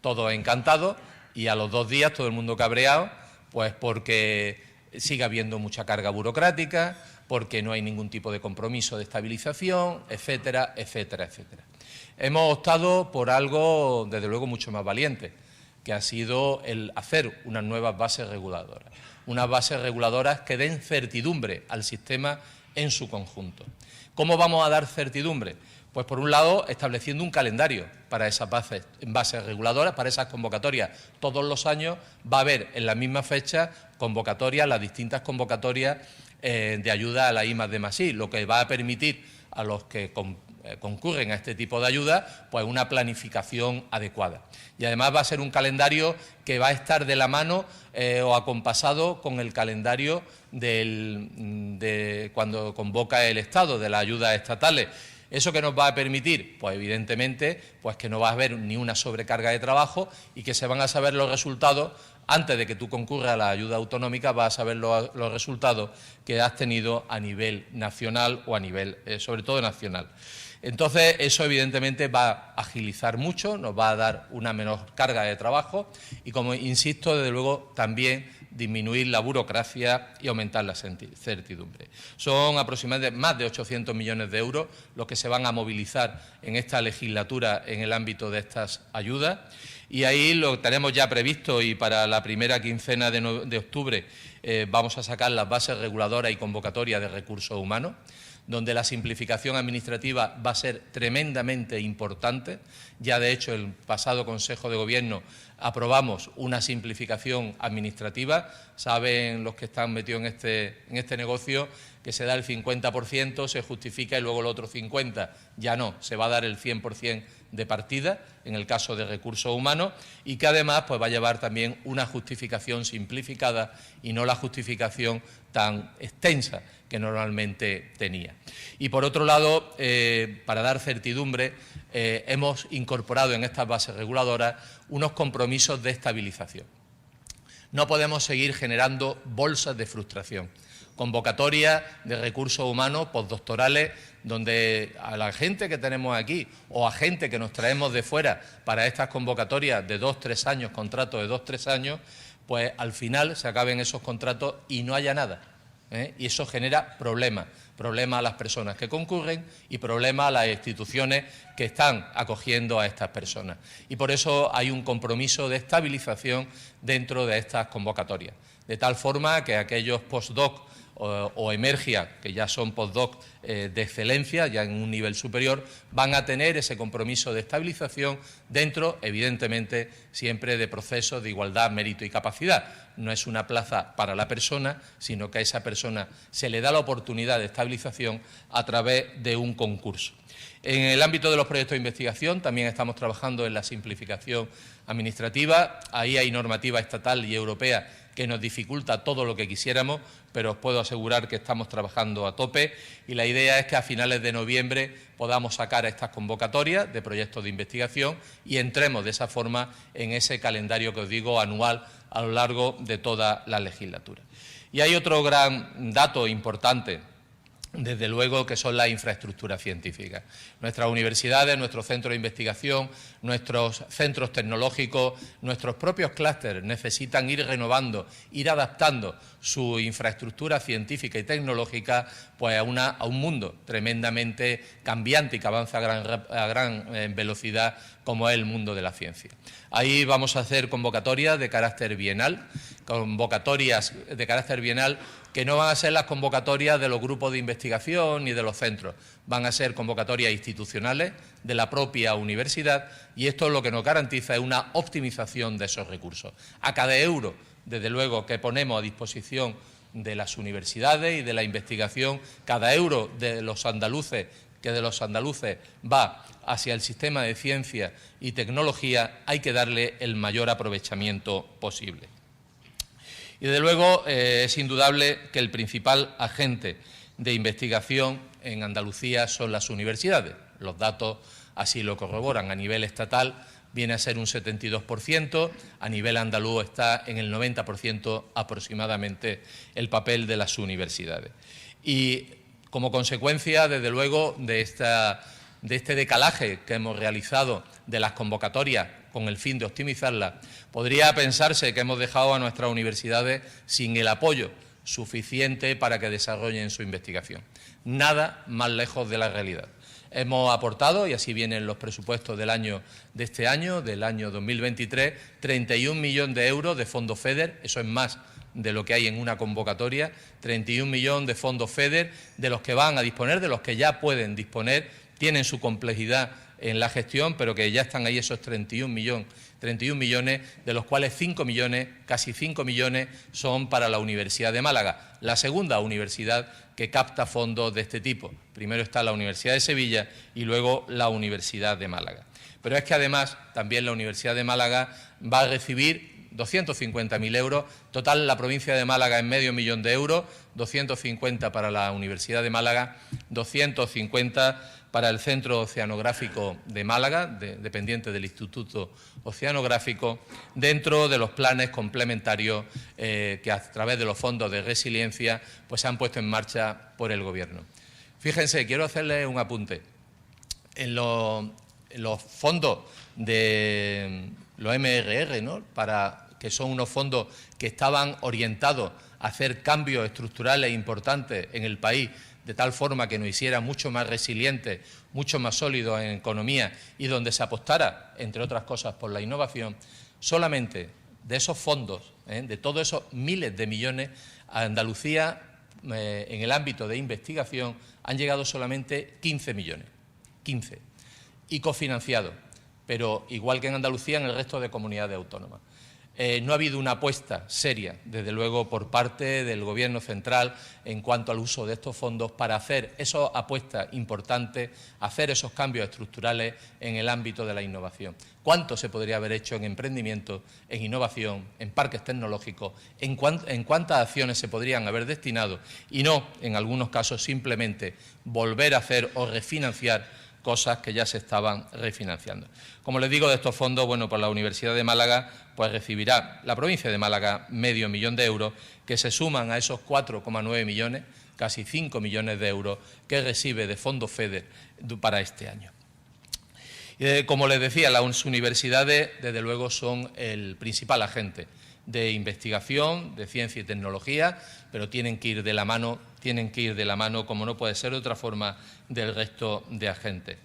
todos encantados, y a los 2 días todo el mundo cabreado, pues porque sigue habiendo mucha carga burocrática, porque no hay ningún tipo de compromiso de estabilización, etcétera, etcétera, etcétera. Hemos optado por algo, desde luego, mucho más valiente, que ha sido el hacer unas nuevas bases reguladoras. Unas bases reguladoras que den certidumbre al sistema en su conjunto. ¿Cómo vamos a dar certidumbre? Pues por un lado, estableciendo un calendario para esas bases reguladoras, para esas convocatorias. Todos los años va a haber en la misma fecha convocatorias, las distintas convocatorias de ayuda a la I+D+I, lo que va a permitir a los que concurren a este tipo de ayuda pues una planificación adecuada. Y además va a ser un calendario que va a estar de la mano o acompasado con el calendario de cuando convoca el Estado, de las ayudas estatales. ¿Eso qué nos va a permitir? Pues evidentemente pues que no va a haber ni una sobrecarga de trabajo y que se van a saber los resultados. Antes de que tú concurras a la ayuda autonómica vas a saber los resultados que has tenido a nivel nacional o a nivel, sobre todo nacional. Entonces, eso evidentemente va a agilizar mucho, nos va a dar una menor carga de trabajo y, como insisto, desde luego también disminuir la burocracia y aumentar la certidumbre. Son aproximadamente más de 800 millones de euros los que se van a movilizar en esta legislatura en el ámbito de estas ayudas. Y ahí lo tenemos ya previsto y para la primera quincena de octubre vamos a sacar las bases reguladoras y convocatorias de recursos humanos, donde la simplificación administrativa va a ser tremendamente importante. Ya, de hecho, el pasado Consejo de Gobierno aprobamos una simplificación administrativa. Saben los que están metidos en este negocio que se da el 50%, se justifica y luego el otro 50%. Ya no, se va a dar el 100% de partida en el caso de recursos humanos y que además pues va a llevar también una justificación simplificada y no la justificación tan extensa que normalmente tenía. Y por otro lado, para dar certidumbre, hemos incorporado en estas bases reguladoras unos compromisos de estabilización. No podemos seguir generando bolsas de frustración, convocatorias de recursos humanos postdoctorales donde a la gente que tenemos aquí o a gente que nos traemos de fuera para estas convocatorias de 2-3 años, contratos de 2-3 años, pues al final se acaben esos contratos y no haya nada. Y eso genera problemas a las personas que concurren y problemas a las instituciones que están acogiendo a estas personas. Y por eso hay un compromiso de estabilización dentro de estas convocatorias, de tal forma que aquellos postdoc o emergia, que ya son postdoc de excelencia, ya en un nivel superior, van a tener ese compromiso de estabilización dentro, evidentemente, siempre de procesos de igualdad, mérito y capacidad. No es una plaza para la persona, sino que a esa persona se le da la oportunidad de estabilización a través de un concurso. En el ámbito de los proyectos de investigación también estamos trabajando en la simplificación administrativa. Ahí hay normativa estatal y europea que nos dificulta todo lo que quisiéramos, pero os puedo asegurar que estamos trabajando a tope y la idea es que a finales de noviembre podamos sacar estas convocatorias de proyectos de investigación y entremos de esa forma en ese calendario que os digo anual a lo largo de toda la legislatura. Y hay otro gran dato importante, desde luego, que son las infraestructuras científicas. Nuestras universidades, nuestros centros de investigación, nuestros centros tecnológicos, nuestros propios clústeres necesitan ir renovando, ir adaptando su infraestructura científica y tecnológica pues, a un mundo tremendamente cambiante y que avanza a gran velocidad como es el mundo de la ciencia. Ahí vamos a hacer convocatorias de carácter bienal, convocatorias de carácter bienal que no van a ser las convocatorias de los grupos de investigación ni de los centros, van a ser convocatorias institucionales de la propia universidad, y esto lo que nos garantiza es una optimización de esos recursos. A cada euro, desde luego, que ponemos a disposición de las universidades y de la investigación, cada euro de los andaluces va hacia el sistema de ciencia y tecnología, hay que darle el mayor aprovechamiento posible. Y desde luego es indudable que el principal agente de investigación en Andalucía son las universidades. Los datos así lo corroboran. A nivel estatal viene a ser un 72%, a nivel andaluz está en el 90% aproximadamente el papel de las universidades. Y como consecuencia, desde luego, de este decalaje que hemos realizado de las convocatorias con el fin de optimizarlas, podría pensarse que hemos dejado a nuestras universidades sin el apoyo suficiente para que desarrollen su investigación. Nada más lejos de la realidad. Hemos aportado, y así vienen los presupuestos del año 2023, 31 millones de euros de fondos FEDER, eso es más de lo que hay en una convocatoria, 31 millones de fondos FEDER, de los que van a disponer, de los que ya pueden disponer, tienen su complejidad en la gestión, pero que ya están ahí esos 31 millones, de los cuales 5 millones, casi 5 millones, son para la Universidad de Málaga, la segunda universidad que capta fondos de este tipo. Primero está la Universidad de Sevilla y luego la Universidad de Málaga. Pero es que además también la Universidad de Málaga va a recibir 250.000 euros, total la provincia de Málaga es medio millón de euros, 250 para la Universidad de Málaga, 250 para el Centro Oceanográfico de Málaga, dependiente del Instituto Oceanográfico, dentro de los planes complementarios que a través de los fondos de resiliencia pues se han puesto en marcha por el Gobierno. Fíjense, quiero hacerles un apunte. En los fondos de los MRR, ¿no?, que son unos fondos que estaban orientados a hacer cambios estructurales importantes en el país, de tal forma que nos hiciera mucho más resilientes, mucho más sólidos en economía y donde se apostara, entre otras cosas, por la innovación, solamente de esos fondos, de todos esos miles de millones, a Andalucía, en el ámbito de investigación, han llegado solamente 15 millones, 15, y cofinanciados, pero igual que en Andalucía, en el resto de comunidades autónomas. No ha habido una apuesta seria, desde luego, por parte del Gobierno central en cuanto al uso de estos fondos para hacer esas apuestas importantes, hacer esos cambios estructurales en el ámbito de la innovación. ¿Cuánto se podría haber hecho en emprendimiento, en innovación, en parques tecnológicos? ¿En cuántas acciones se podrían haber destinado? Y no, en algunos casos, simplemente volver a hacer o refinanciar cosas que ya se estaban refinanciando. Como les digo, de estos fondos, bueno, pues la Universidad de Málaga pues recibirá, la provincia de Málaga, medio millón de euros, que se suman a esos 4,9 millones, casi 5 millones de euros, que recibe de fondos FEDER para este año. Como les decía, las universidades, desde luego, son el principal agente de investigación, de ciencia y tecnología, pero tienen que ir de la mano, como no puede ser de otra forma, del resto de agentes.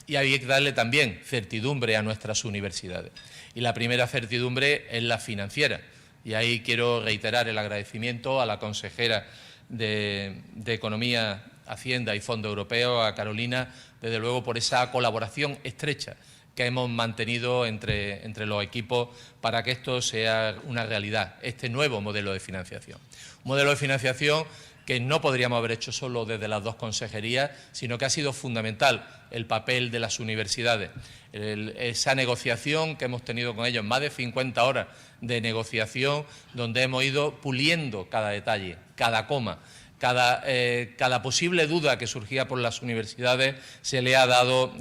Y hay que darle también certidumbre a nuestras universidades. Y la primera certidumbre es la financiera. Y ahí quiero reiterar el agradecimiento a la consejera de Economía, Hacienda y Fondo Europeo, a Carolina, desde luego por esa colaboración estrecha que hemos mantenido entre los equipos para que esto sea una realidad, este nuevo modelo de financiación. Un modelo de financiación que no podríamos haber hecho solo desde las dos consejerías, sino que ha sido fundamental el papel de las universidades. Esa negociación que hemos tenido con ellos, más de 50 horas de negociación, donde hemos ido puliendo cada detalle, cada coma, cada posible duda que surgía por las universidades se le ha dado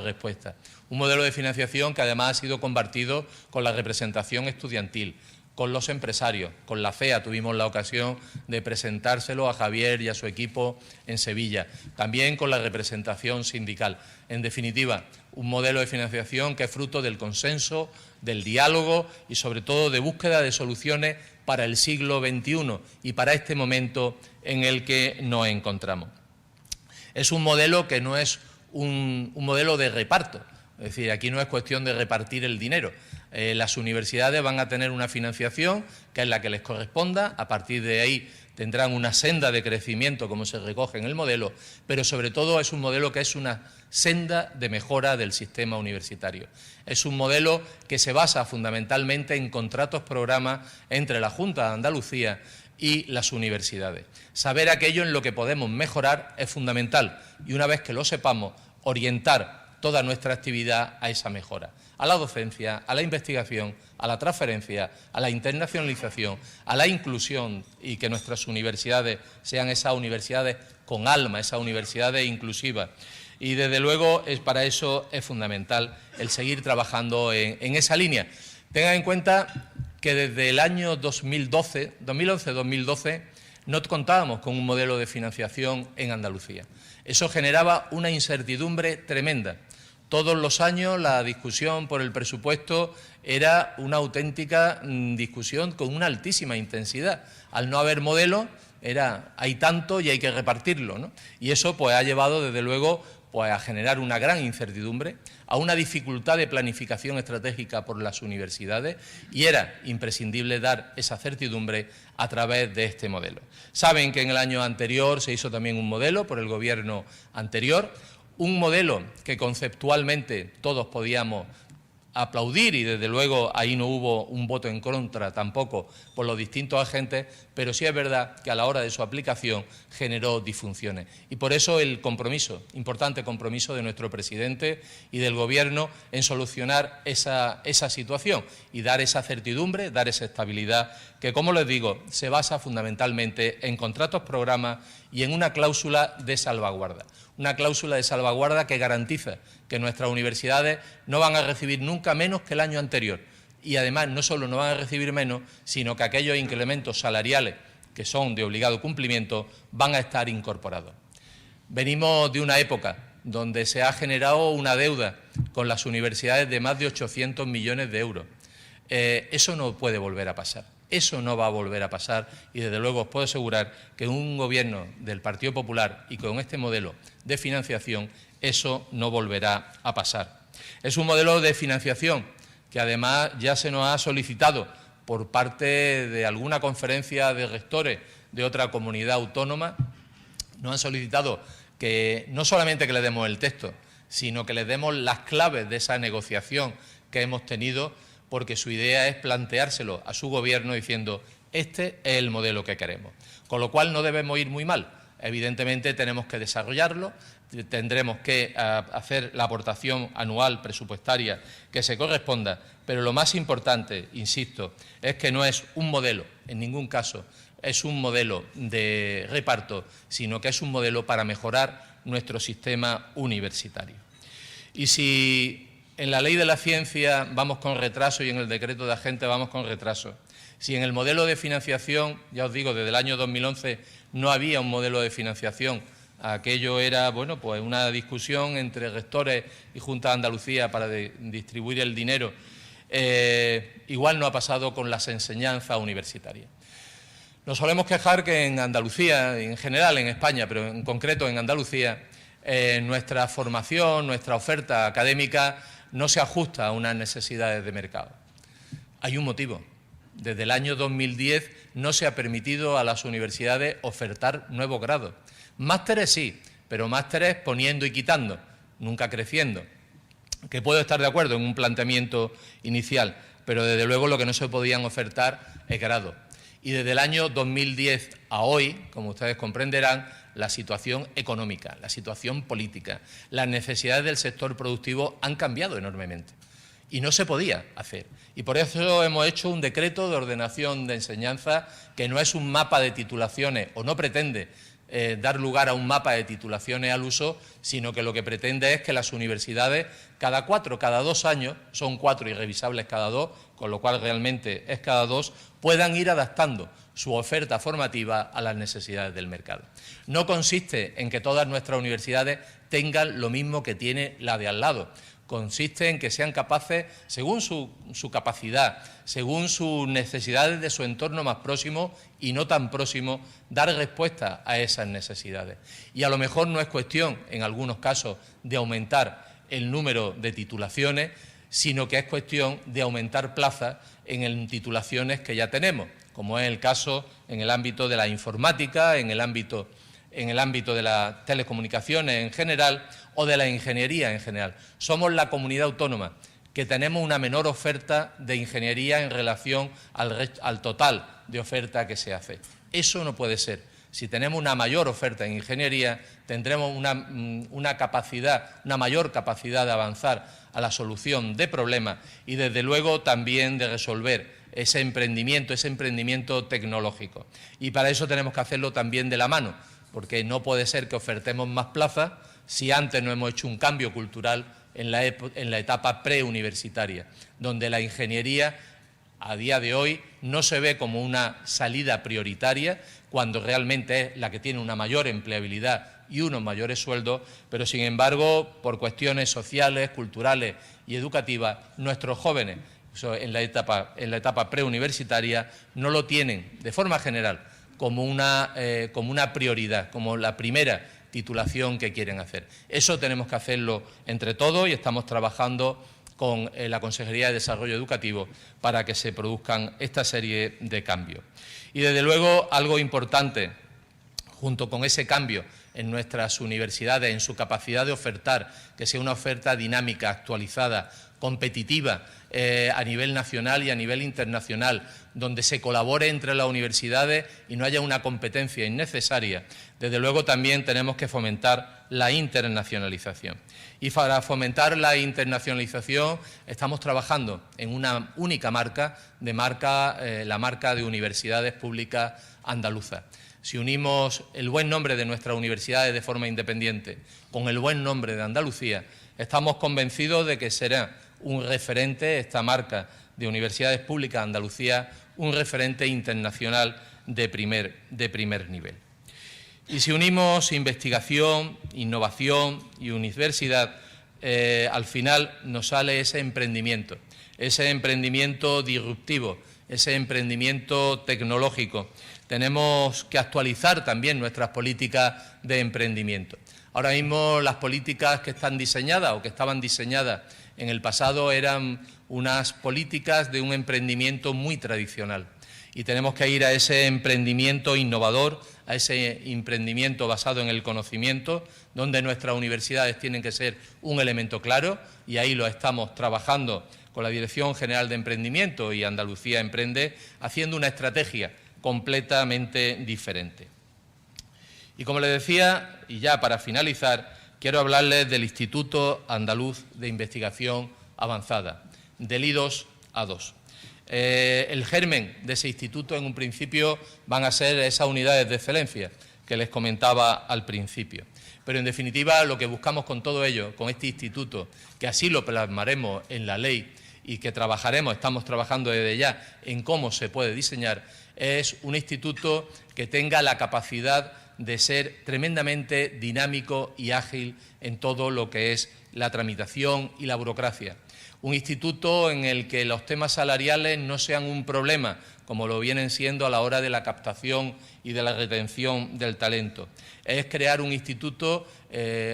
respuesta. Un modelo de financiación que además ha sido compartido con la representación estudiantil, con los empresarios, con la FEA. Tuvimos la ocasión de presentárselo a Javier y a su equipo en Sevilla, también con la representación sindical. En definitiva, un modelo de financiación que es fruto del consenso, del diálogo y sobre todo de búsqueda de soluciones para el siglo XXI y para este momento en el que nos encontramos. Es un modelo que no es un modelo de reparto, es decir, aquí no es cuestión de repartir el dinero, Las universidades van a tener una financiación que es la que les corresponda, a partir de ahí tendrán una senda de crecimiento como se recoge en el modelo, pero sobre todo es un modelo que es una senda de mejora del sistema universitario. Es un modelo que se basa fundamentalmente en contratos programa entre la Junta de Andalucía y las universidades. Saber aquello en lo que podemos mejorar es fundamental y una vez que lo sepamos, orientar toda nuestra actividad a esa mejora, a la docencia, a la investigación, a la transferencia, a la internacionalización, a la inclusión y que nuestras universidades sean esas universidades con alma, esas universidades inclusivas. Y desde luego para eso es fundamental el seguir trabajando en esa línea. Tengan en cuenta que desde el año 2011-2012 no contábamos con un modelo de financiación en Andalucía. Eso generaba una incertidumbre tremenda. Todos los años la discusión por el presupuesto era una auténtica discusión con una altísima intensidad. Al no haber modelo, hay tanto y hay que repartirlo, ¿no? Y eso pues ha llevado desde luego a generar una gran incertidumbre, a una dificultad de planificación estratégica por las universidades y era imprescindible dar esa certidumbre a través de este modelo. Saben que en el año anterior se hizo también un modelo por el Gobierno anterior, un modelo que conceptualmente todos podíamos aplaudir y desde luego ahí no hubo un voto en contra tampoco por los distintos agentes, pero sí es verdad que a la hora de su aplicación generó disfunciones. Y por eso el compromiso, importante compromiso de nuestro presidente y del Gobierno en solucionar esa situación y dar esa certidumbre, dar esa estabilidad que, como les digo, se basa fundamentalmente en contratos programa y en una cláusula de salvaguarda. Una cláusula de salvaguarda que garantiza que nuestras universidades no van a recibir nunca menos que el año anterior. Y además no solo no van a recibir menos, sino que aquellos incrementos salariales que son de obligado cumplimiento van a estar incorporados. Venimos de una época donde se ha generado una deuda con las universidades de más de 800 millones de euros. Eso no puede volver a pasar. Eso no va a volver a pasar y desde luego os puedo asegurar que un Gobierno del Partido Popular y con este modelo de financiación eso no volverá a pasar. Es un modelo de financiación que además ya se nos ha solicitado por parte de alguna conferencia de rectores de otra comunidad autónoma. Nos han solicitado que no solamente que le demos el texto, sino que le demos las claves de esa negociación que hemos tenido, porque su idea es planteárselo a su Gobierno diciendo este es el modelo que queremos. Con lo cual no debemos ir muy mal. Evidentemente tenemos que desarrollarlo, tendremos que hacer la aportación anual presupuestaria que se corresponda, pero lo más importante, insisto, es que no es un modelo, en ningún caso es un modelo de reparto, sino que es un modelo para mejorar nuestro sistema universitario. Y si en la Ley de la Ciencia vamos con retraso y en el decreto de agentes vamos con retraso, si en el modelo de financiación, ya os digo, desde el año 2011 no había un modelo de financiación, aquello era bueno, pues una discusión entre rectores y Junta de Andalucía para distribuir el dinero, igual no ha pasado con las enseñanzas universitarias. Nos solemos quejar que en Andalucía, en general en España, pero en concreto en Andalucía, nuestra formación, nuestra oferta académica no se ajusta a unas necesidades de mercado. Hay un motivo. Desde el año 2010 no se ha permitido a las universidades ofertar nuevos grados. Másteres sí, pero másteres poniendo y quitando, nunca creciendo. Que puedo estar de acuerdo en un planteamiento inicial, pero desde luego lo que no se podían ofertar es grado. Y desde el año 2010 a hoy, como ustedes comprenderán, la situación económica, la situación política, las necesidades del sector productivo han cambiado enormemente. Y no se podía hacer. Y por eso hemos hecho un decreto de ordenación de enseñanza que no es un mapa de titulaciones o no pretende dar lugar a un mapa de titulaciones al uso, sino que lo que pretende es que las universidades cada 2 años, son 4 irrevisables cada 2, con lo cual realmente es cada 2, puedan ir adaptando su oferta formativa a las necesidades del mercado. No consiste en que todas nuestras universidades tengan lo mismo que tiene la de al lado. Consiste en que sean capaces, según su capacidad, según sus necesidades de su entorno más próximo y no tan próximo, dar respuesta a esas necesidades. Y a lo mejor no es cuestión, en algunos casos, de aumentar el número de titulaciones, sino que es cuestión de aumentar plazas en titulaciones que ya tenemos, como es el caso en el ámbito de la informática, en el ámbito de las telecomunicaciones en general o de la ingeniería en general. Somos la comunidad autónoma que tenemos una menor oferta de ingeniería en relación al total de oferta que se hace. Eso no puede ser. Si tenemos una mayor oferta en ingeniería, tendremos una mayor capacidad de avanzar a la solución de problemas y, desde luego, también de resolver ese emprendimiento tecnológico. Y para eso tenemos que hacerlo también de la mano, porque no puede ser que ofertemos más plazas si antes no hemos hecho un cambio cultural en la etapa preuniversitaria, donde la ingeniería a día de hoy no se ve como una salida prioritaria, cuando realmente es la que tiene una mayor empleabilidad y unos mayores sueldos, pero sin embargo, por cuestiones sociales, culturales y educativas, nuestros jóvenes en la etapa preuniversitaria no lo tienen de forma general como una prioridad, como la primera titulación que quieren hacer. Eso tenemos que hacerlo entre todos y estamos trabajando con la Consejería de Desarrollo Educativo para que se produzcan esta serie de cambios. Y, desde luego, algo importante, junto con ese cambio en nuestras universidades, en su capacidad de ofertar, que sea una oferta dinámica, actualizada, competitiva a nivel nacional y a nivel internacional, donde se colabore entre las universidades y no haya una competencia innecesaria. Desde luego, también tenemos que fomentar la internacionalización. Y para fomentar la internacionalización estamos trabajando en una única marca, la marca de Universidades Públicas Andaluzas. Si unimos el buen nombre de nuestras universidades de forma independiente con el buen nombre de Andalucía, estamos convencidos de que será un referente, esta marca de Universidades Públicas Andalucía, un referente internacional de primer nivel. Y si unimos investigación, innovación y universidad, al final nos sale ese emprendimiento disruptivo, ese emprendimiento tecnológico. Tenemos que actualizar también nuestras políticas de emprendimiento. Ahora mismo las políticas que están diseñadas o que estaban diseñadas en el pasado eran unas políticas de un emprendimiento muy tradicional. Y tenemos que ir a ese emprendimiento innovador, a ese emprendimiento basado en el conocimiento, donde nuestras universidades tienen que ser un elemento claro, y ahí lo estamos trabajando con la Dirección General de Emprendimiento y Andalucía Emprende, haciendo una estrategia completamente diferente. Y como les decía, y ya para finalizar, quiero hablarles del Instituto Andaluz de Investigación Avanzada, del I2A2. El germen de ese instituto, en un principio, van a ser esas unidades de excelencia que les comentaba al principio. Pero, en definitiva, lo que buscamos con todo ello, con este instituto, que así lo plasmaremos en la ley y que estamos trabajando desde ya en cómo se puede diseñar, es un instituto que tenga la capacidad de ser tremendamente dinámico y ágil en todo lo que es la tramitación y la burocracia. Un instituto en el que los temas salariales no sean un problema, como lo vienen siendo a la hora de la captación y de la retención del talento. Es crear un instituto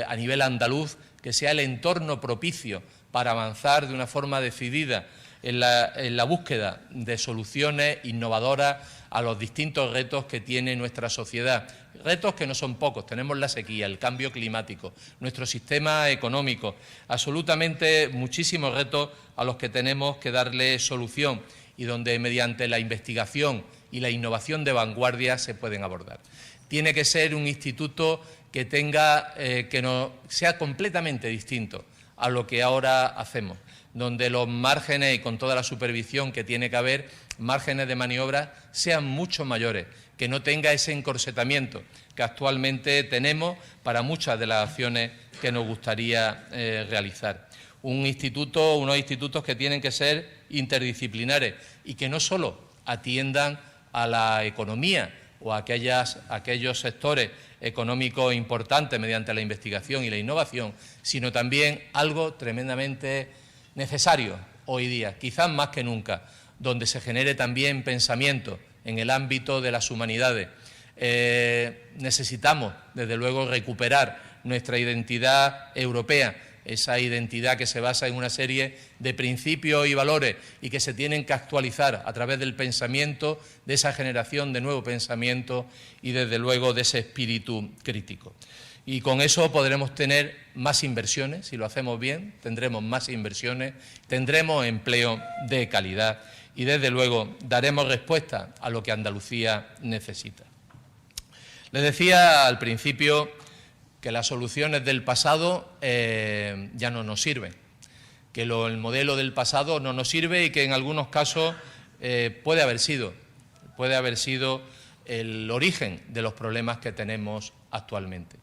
a nivel andaluz que sea el entorno propicio para avanzar de una forma decidida en la búsqueda de soluciones innovadoras a los distintos retos que tiene nuestra sociedad. Retos que no son pocos, tenemos la sequía, el cambio climático, nuestro sistema económico, absolutamente muchísimos retos a los que tenemos que darle solución y donde mediante la investigación y la innovación de vanguardia se pueden abordar. Tiene que ser un instituto que sea completamente distinto a lo que ahora hacemos, donde los márgenes y con toda la supervisión que tiene que haber, márgenes de maniobra sean mucho mayores, que no tenga ese encorsetamiento que actualmente tenemos para muchas de las acciones que nos gustaría realizar. Unos institutos que tienen que ser interdisciplinares y que no solo atiendan a la economía o a aquellos sectores económicos importantes mediante la investigación y la innovación, sino también algo tremendamente necesario hoy día, quizás más que nunca, donde se genere también pensamiento en el ámbito de las humanidades. Necesitamos, desde luego, recuperar nuestra identidad europea, esa identidad que se basa en una serie de principios y valores y que se tienen que actualizar a través del pensamiento, de esa generación de nuevo pensamiento y, desde luego, de ese espíritu crítico. Y con eso podremos tener más inversiones, si lo hacemos bien, tendremos más inversiones, tendremos empleo de calidad y, desde luego, daremos respuesta a lo que Andalucía necesita. Les decía al principio que las soluciones del pasado ya no nos sirven, que el modelo del pasado no nos sirve y que en algunos casos puede haber sido el origen de los problemas que tenemos actualmente.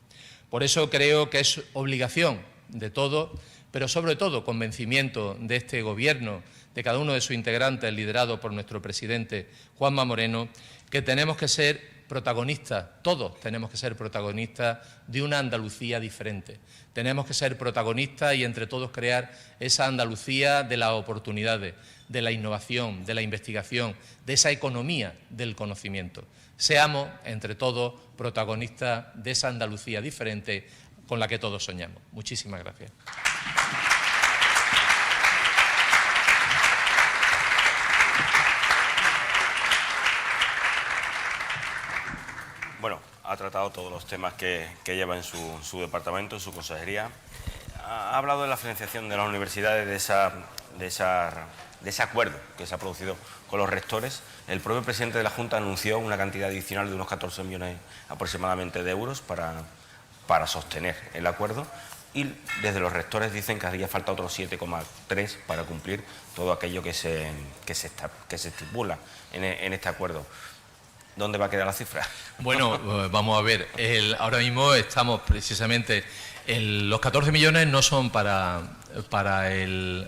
Por eso creo que es obligación de todos, pero sobre todo convencimiento de este Gobierno, de cada uno de sus integrantes, liderado por nuestro presidente Juanma Moreno, que tenemos que ser protagonistas, todos tenemos que ser protagonistas de una Andalucía diferente. Tenemos que ser protagonistas y entre todos crear esa Andalucía de las oportunidades, de la innovación, de la investigación, de esa economía del conocimiento. Seamos, entre todos, protagonistas de esa Andalucía diferente con la que todos soñamos. Muchísimas gracias. Bueno, ha tratado todos los temas que lleva en su departamento, en su consejería. Ha hablado de la financiación de las universidades, de ese acuerdo que se ha producido con los rectores. El propio presidente de la Junta anunció una cantidad adicional de unos 14 millones aproximadamente de euros para sostener el acuerdo, y desde los rectores dicen que haría falta otros 7,3 para cumplir todo aquello que se estipula en este acuerdo. ¿Dónde va a quedar la cifra? Bueno, vamos a ver. Ahora mismo estamos precisamente... los 14 millones no son para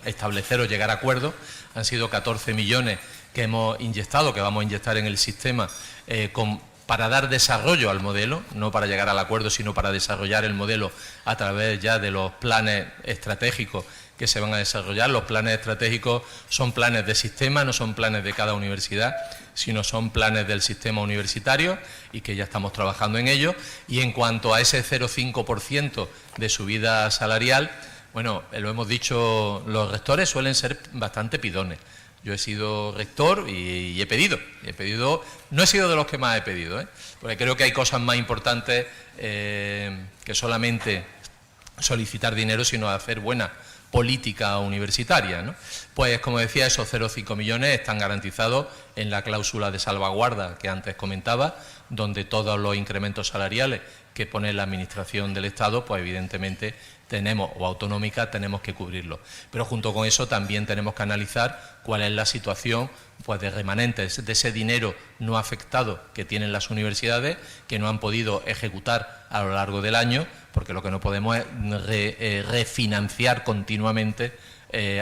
establecer o llegar a acuerdos. Han sido 14 millones que hemos inyectado, que vamos a inyectar en el sistema para dar desarrollo al modelo, no para llegar al acuerdo, sino para desarrollar el modelo a través ya de los planes estratégicos que se van a desarrollar. Los planes estratégicos son planes de sistema, no son planes de cada universidad, sino son planes del sistema universitario y que ya estamos trabajando en ello. Y en cuanto a ese 0,5% de subida salarial, bueno, lo hemos dicho, los rectores suelen ser bastante pidones. Yo he sido rector y he pedido, no he sido de los que más he pedido, porque creo que hay cosas más importantes que solamente solicitar dinero, sino hacer buena política universitaria, ¿no? Pues, como decía, esos 0,5 millones están garantizados en la cláusula de salvaguarda que antes comentaba, donde todos los incrementos salariales que pone la Administración del Estado, pues evidentemente tenemos, o autonómica, tenemos que cubrirlo. Pero junto con eso también tenemos que analizar cuál es la situación, pues, de remanentes de ese dinero no afectado que tienen las universidades, que no han podido ejecutar a lo largo del año, porque lo que no podemos es refinanciar continuamente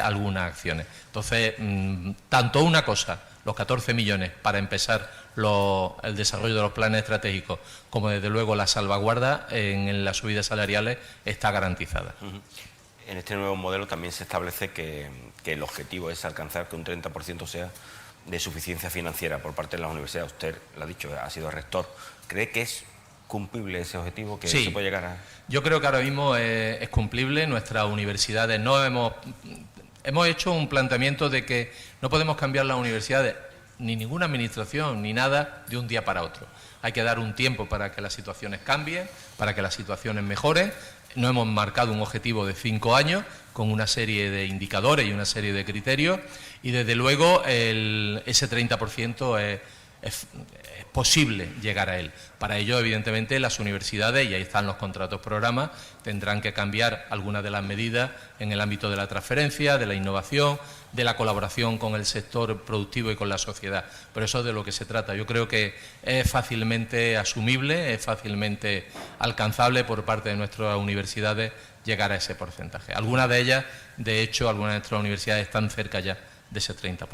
algunas acciones. Entonces, tanto una cosa, los 14 millones para empezar el desarrollo de los planes estratégicos, como desde luego la salvaguarda en las subidas salariales está garantizada. En este nuevo modelo también se establece que el objetivo es alcanzar que un 30% sea de suficiencia financiera por parte de las universidades. Usted lo ha dicho, ha sido rector. ¿Cree que es cumplible ese objetivo, que sí, se puede llegar a...? Yo creo que ahora mismo es cumplible. Nuestras universidades hemos hecho un planteamiento de que no podemos cambiar las universidades, ni ninguna administración, ni nada, de un día para otro. Hay que dar un tiempo para que las situaciones cambien, para que las situaciones mejoren. No hemos marcado un objetivo de 5 años con una serie de indicadores y una serie de criterios, y desde luego ese 30% es posible llegar a él. Para ello, evidentemente, las universidades, y ahí están los contratos programas, tendrán que cambiar algunas de las medidas en el ámbito de la transferencia, de la innovación, de la colaboración con el sector productivo y con la sociedad. Pero eso es de lo que se trata. Yo creo que es fácilmente asumible, es fácilmente alcanzable por parte de nuestras universidades llegar a ese porcentaje. Algunas de ellas, de hecho, algunas de nuestras universidades están cerca ya de ese 30%.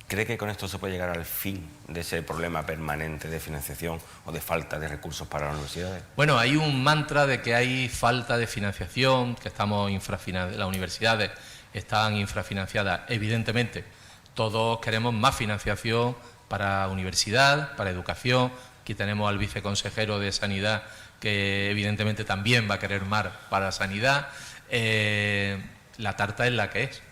¿Cree que con esto se puede llegar al fin de ese problema permanente de financiación o de falta de recursos para las universidades? Bueno, hay un mantra de que hay falta de financiación, que las universidades están infrafinanciadas. Evidentemente, todos queremos más financiación para universidad, para educación, Aquí tenemos al viceconsejero de Sanidad, que evidentemente también va a querer más para Sanidad. La tarta es la que es,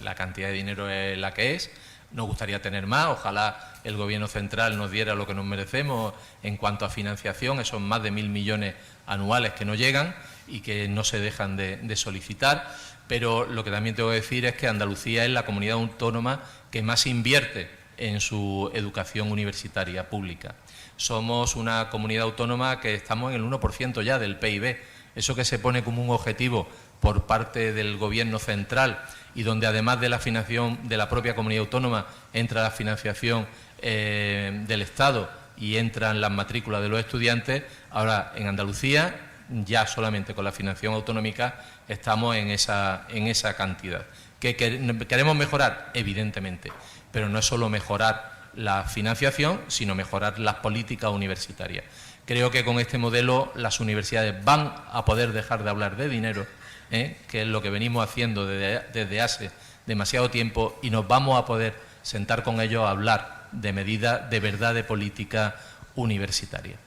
la cantidad de dinero es la que es. Nos gustaría tener más, ojalá el Gobierno central nos diera lo que nos merecemos en cuanto a financiación, esos más de 1.000 millones anuales que no llegan y que no se dejan de solicitar. Pero lo que también tengo que decir es que Andalucía es la comunidad autónoma que más invierte en su educación universitaria pública. Somos una comunidad autónoma que estamos en el 1% ya del PIB. Eso que se pone como un objetivo por parte del Gobierno central y donde además de la financiación de la propia comunidad autónoma entra la financiación del Estado y entran las matrículas de los estudiantes, ahora en Andalucía ya solamente con la financiación autonómica estamos en esa cantidad. ¿Que queremos mejorar? Evidentemente, pero no es solo mejorar la financiación, sino mejorar las políticas universitarias. Creo que con este modelo las universidades van a poder dejar de hablar de dinero, que es lo que venimos haciendo desde hace demasiado tiempo, y nos vamos a poder sentar con ellos a hablar de medidas de verdad de política universitaria.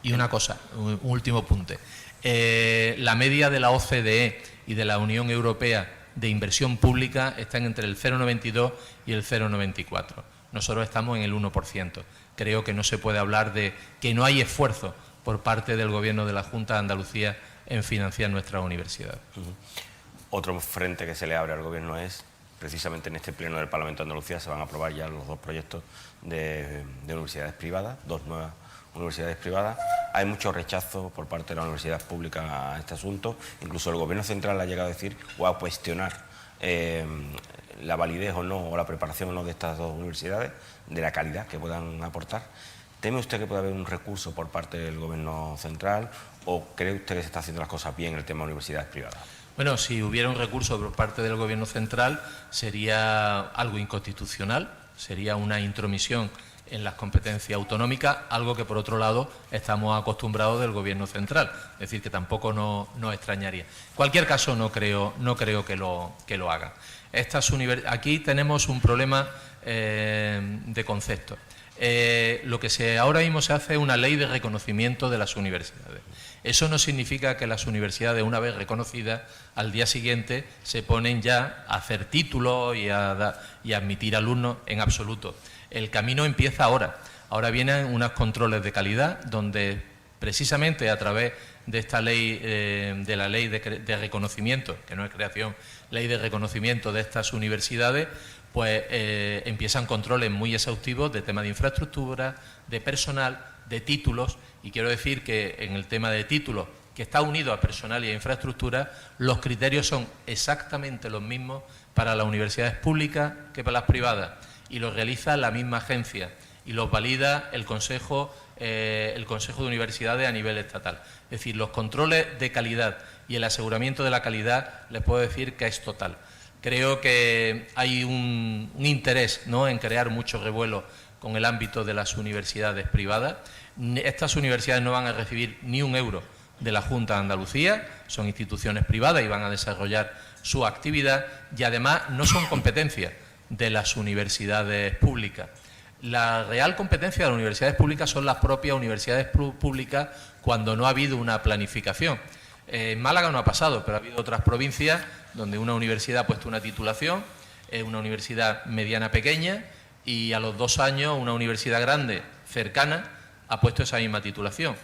Y una cosa, un último punto. La media de la OCDE y de la Unión Europea de inversión pública están entre el 0,92 y el 0,94. Nosotros estamos en el 1%. Creo que no se puede hablar de que no hay esfuerzo por parte del Gobierno de la Junta de Andalucía en financiar nuestras universidades. Otro frente que se le abre al Gobierno es, precisamente en este pleno del Parlamento de Andalucía, se van a aprobar ya los 2 proyectos de universidades privadas, 2 nuevas universidades privadas. Hay mucho rechazo por parte de la universidad pública a este asunto. Incluso el Gobierno central ha llegado a decir o a cuestionar la validez o no, o la preparación o no de estas 2 universidades, de la calidad que puedan aportar. ¿Teme usted que puede haber un recurso por parte del Gobierno central o cree usted que se está haciendo las cosas bien en el tema de universidades privadas? Bueno, si hubiera un recurso por parte del Gobierno central sería algo inconstitucional, sería una intromisión en las competencias autonómicas, algo que por otro lado estamos acostumbrados del Gobierno central, es decir, que tampoco nos extrañaría. En cualquier caso, no creo que lo hagan. Aquí tenemos un problema de concepto. Lo que ahora mismo se hace es una ley de reconocimiento de las universidades. Eso no significa que las universidades, una vez reconocidas, al día siguiente se ponen ya a hacer títulos y a admitir alumnos, en absoluto. El camino empieza ahora. Ahora vienen unos controles de calidad donde precisamente a través de esta ley, de la ley de reconocimiento, que no es creación, ley de reconocimiento de estas universidades, pues empiezan controles muy exhaustivos de tema de infraestructura, de personal, de títulos, y quiero decir que en el tema de títulos, que está unido a personal y a infraestructura, los criterios son exactamente los mismos para las universidades públicas que para las privadas, y los realiza la misma agencia, y los valida el Consejo de Universidades a nivel estatal. Es decir, los controles de calidad y el aseguramiento de la calidad, les puedo decir que es total. Creo que hay un interés, ¿no?, en crear mucho revuelo con el ámbito de las universidades privadas. Estas universidades no van a recibir ni un euro de la Junta de Andalucía, son instituciones privadas y van a desarrollar su actividad, y además no son competencias de las universidades públicas. La real competencia de las universidades públicas son las propias universidades públicas cuando no ha habido una planificación. En Málaga no ha pasado, pero ha habido otras provincias donde una universidad ha puesto una titulación, una universidad mediana pequeña, y a los 2 años una universidad grande, cercana, ha puesto esa misma titulación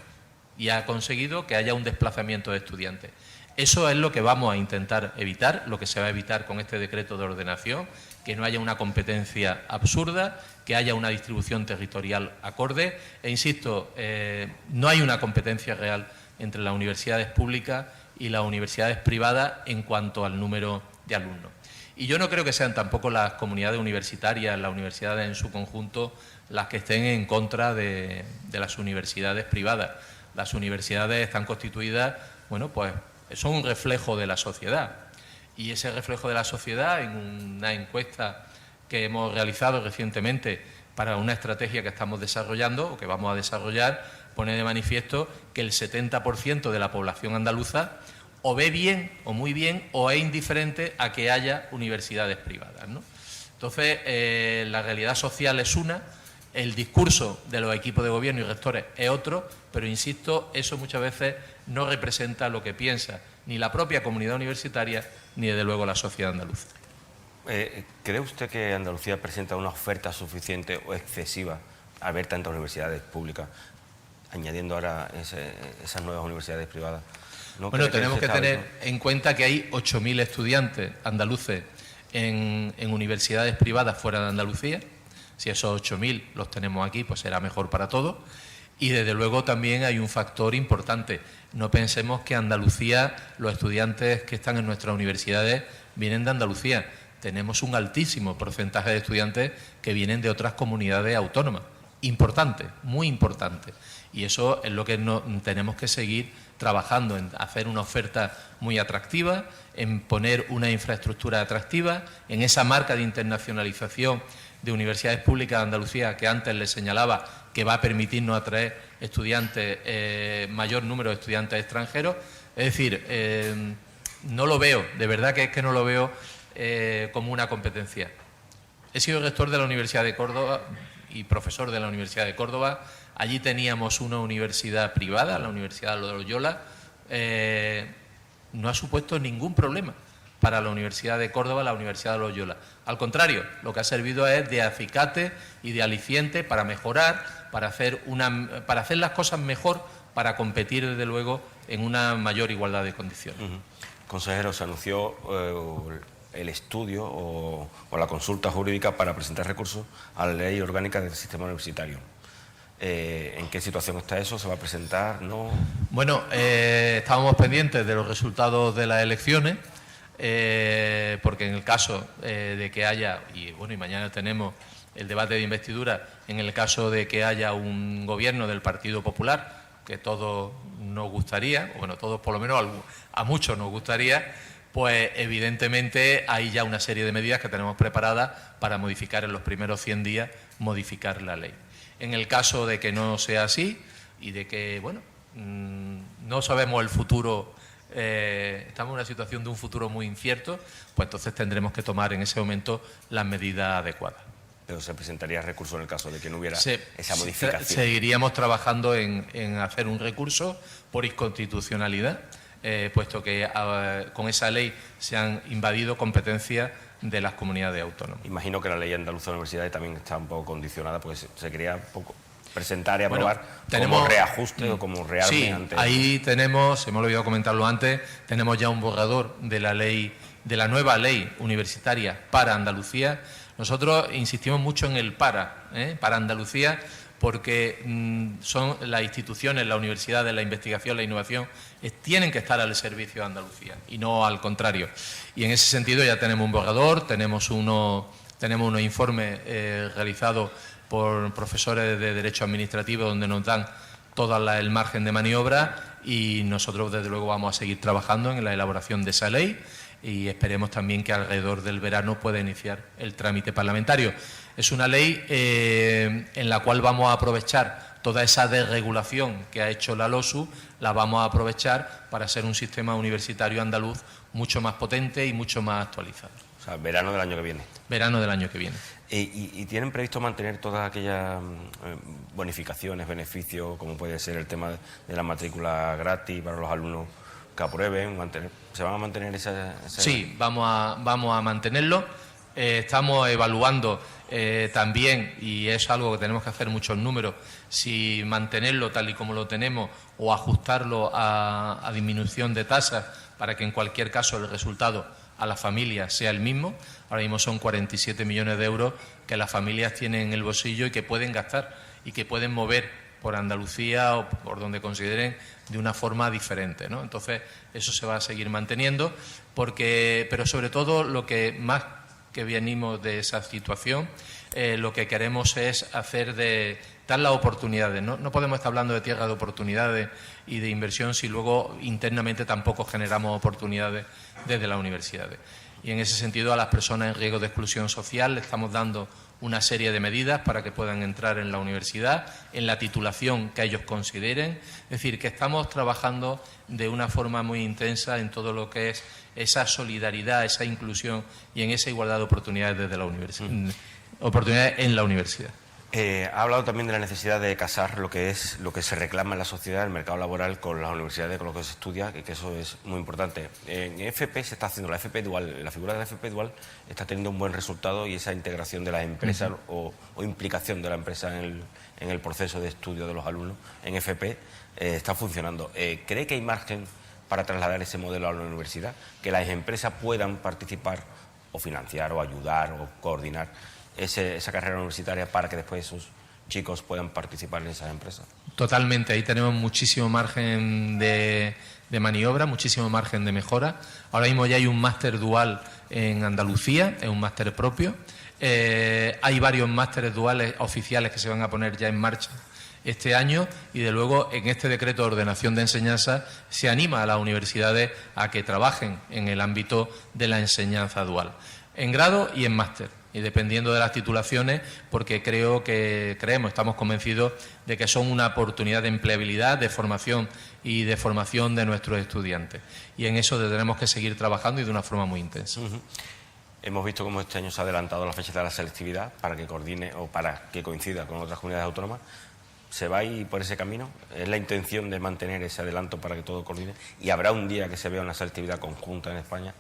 y ha conseguido que haya un desplazamiento de estudiantes. Eso es lo que vamos a intentar evitar, lo que se va a evitar con este decreto de ordenación, que no haya una competencia absurda, que haya una distribución territorial acorde. E insisto, no hay una competencia real entre las universidades públicas y las universidades privadas en cuanto al número de alumnos. Y yo no creo que sean tampoco las comunidades universitarias, las universidades en su conjunto, las que estén en contra de las universidades privadas. Las universidades están constituidas, bueno, pues son un reflejo de la sociedad. Y ese reflejo de la sociedad, en una encuesta que hemos realizado recientemente para una estrategia que estamos desarrollando o que vamos a desarrollar, pone de manifiesto que el 70% de la población andaluza o ve bien o muy bien o es indiferente a que haya universidades privadas, ¿no? Entonces, la realidad social es una, El discurso de los equipos de gobierno y rectores es otro, pero insisto, eso muchas veces no representa lo que piensa ni la propia comunidad universitaria ni desde luego la sociedad andaluza. ¿Cree usted que Andalucía presenta una oferta suficiente o excesiva al ver tantas universidades públicas, añadiendo ahora esas nuevas universidades privadas? Bueno, tenemos que tener en cuenta que hay 8.000 estudiantes andaluces en universidades privadas fuera de Andalucía. Si esos 8.000 los tenemos aquí, pues será mejor para todos. Y desde luego también hay un factor importante. No pensemos que Andalucía, los estudiantes que están en nuestras universidades vienen de Andalucía. Tenemos un altísimo porcentaje de estudiantes que vienen de otras comunidades autónomas. Importante, muy importante. Y eso es lo que tenemos que seguir trabajando, en hacer una oferta muy atractiva, en poner una infraestructura atractiva, en esa marca de internacionalización de universidades públicas de Andalucía que antes les señalaba, que va a permitirnos atraer estudiantes, mayor número de estudiantes extranjeros. Es decir, no lo veo, de verdad que es que no lo veo como una competencia. He sido rector de la Universidad de Córdoba y profesor de la Universidad de Córdoba. Allí teníamos una universidad privada, la Universidad de Loyola. No ha supuesto ningún problema para la Universidad de Córdoba, la Universidad de Loyola. Al contrario, lo que ha servido es de acicate y de aliciente para mejorar, para hacer las cosas mejor, para competir, desde luego, en una mayor igualdad de condiciones. Consejero, se anunció el estudio o la consulta jurídica para presentar recursos a la Ley Orgánica del Sistema Universitario. ¿En qué situación está eso? ¿Se va a presentar? ¿No? Bueno, estábamos pendientes de los resultados de las elecciones, porque en el caso de que haya, y mañana tenemos el debate de investidura, en el caso de que haya un gobierno del Partido Popular, que todos nos gustaría, todos por lo menos a muchos nos gustaría, pues evidentemente hay ya una serie de medidas que tenemos preparadas para modificar en los primeros 100 días, modificar la ley. En el caso de que no sea así y de que, no sabemos el futuro, estamos en una situación de un futuro muy incierto, pues entonces tendremos que tomar en ese momento las medidas adecuadas. Pero se presentaría recurso en el caso de que no hubiera esa modificación. Seguiríamos trabajando en hacer un recurso por inconstitucionalidad, puesto que con esa ley se han invadido competencias de las comunidades autónomas. Imagino que la ley andaluza de universidades también está un poco condicionada, porque se quería un poco presentar y aprobar como reajuste o como rearme. Sí, ahí tenemos, se me ha olvidado comentarlo antes, tenemos ya un borrador de la ley, de la nueva ley universitaria para Andalucía. Nosotros insistimos mucho en el para Andalucía, porque son las instituciones, las universidades, la investigación, la innovación, tienen que estar al servicio de Andalucía y no al contrario. Y en ese sentido ya tenemos un borrador, tenemos unos informes realizados por profesores de Derecho Administrativo donde nos dan todo el margen de maniobra, y nosotros desde luego vamos a seguir trabajando en la elaboración de esa ley y esperemos también que alrededor del verano pueda iniciar el trámite parlamentario. Es una ley en la cual vamos a aprovechar toda esa desregulación que ha hecho la LOSU, la vamos a aprovechar para ser un sistema universitario andaluz mucho más potente y mucho más actualizado. O sea, verano del año que viene. Verano del año que viene. ¿Y tienen previsto mantener todas aquellas bonificaciones, beneficios, como puede ser el tema de la matrícula gratis para los alumnos que aprueben? ¿Se van a mantener esa...? Sí, vamos a mantenerlo. Estamos evaluando también, y es algo que tenemos que hacer muchos números, si mantenerlo tal y como lo tenemos o ajustarlo a disminución de tasas para que en cualquier caso el resultado a las familias sea el mismo. Ahora mismo son 47 millones de euros que las familias tienen en el bolsillo y que pueden gastar y que pueden mover por Andalucía o por donde consideren de una forma diferente, ¿no? Entonces eso se va a seguir manteniendo, pero sobre todo lo que más que venimos de esa situación, lo que queremos es dar las oportunidades. No podemos estar hablando de tierra de oportunidades y de inversión si luego internamente tampoco generamos oportunidades desde las universidades. Y en ese sentido a las personas en riesgo de exclusión social le estamos dando una serie de medidas para que puedan entrar en la universidad, en la titulación que ellos consideren. Es decir, que estamos trabajando de una forma muy intensa en todo lo que es esa solidaridad, esa inclusión y en esa igualdad de oportunidades desde la universidad, oportunidades en la universidad. Ha hablado también de la necesidad de casar lo que se reclama en la sociedad, el mercado laboral, con las universidades, con lo que se estudia, que eso es muy importante. En FP se está haciendo la FP dual, la figura de la FP dual está teniendo un buen resultado, y esa integración de las empresas o implicación de la empresa en el proceso de estudio de los alumnos en FP está funcionando. ¿Cree que hay margen para trasladar ese modelo a la universidad? Que las empresas puedan participar o financiar o ayudar o coordinar esa carrera universitaria para que después esos chicos puedan participar en esas empresas. Totalmente, ahí tenemos muchísimo margen de maniobra, muchísimo margen de mejora. Ahora mismo ya hay un máster dual en Andalucía, es un máster propio. Hay varios másteres duales oficiales que se van a poner ya en marcha este año, y de luego en este decreto de ordenación de enseñanza se anima a las universidades a que trabajen en el ámbito de la enseñanza dual, en grado y en máster, y dependiendo de las titulaciones, porque estamos convencidos de que son una oportunidad de empleabilidad, de formación y de formación de nuestros estudiantes. Y en eso tenemos que seguir trabajando, y de una forma muy intensa. Hemos visto cómo este año se ha adelantado la fecha de la selectividad para que coordine o para que coincida con otras comunidades autónomas. ¿Se va a ir por ese camino? ¿Es la intención de mantener ese adelanto para que todo coordine? ¿Y habrá un día que se vea una selectividad conjunta en España?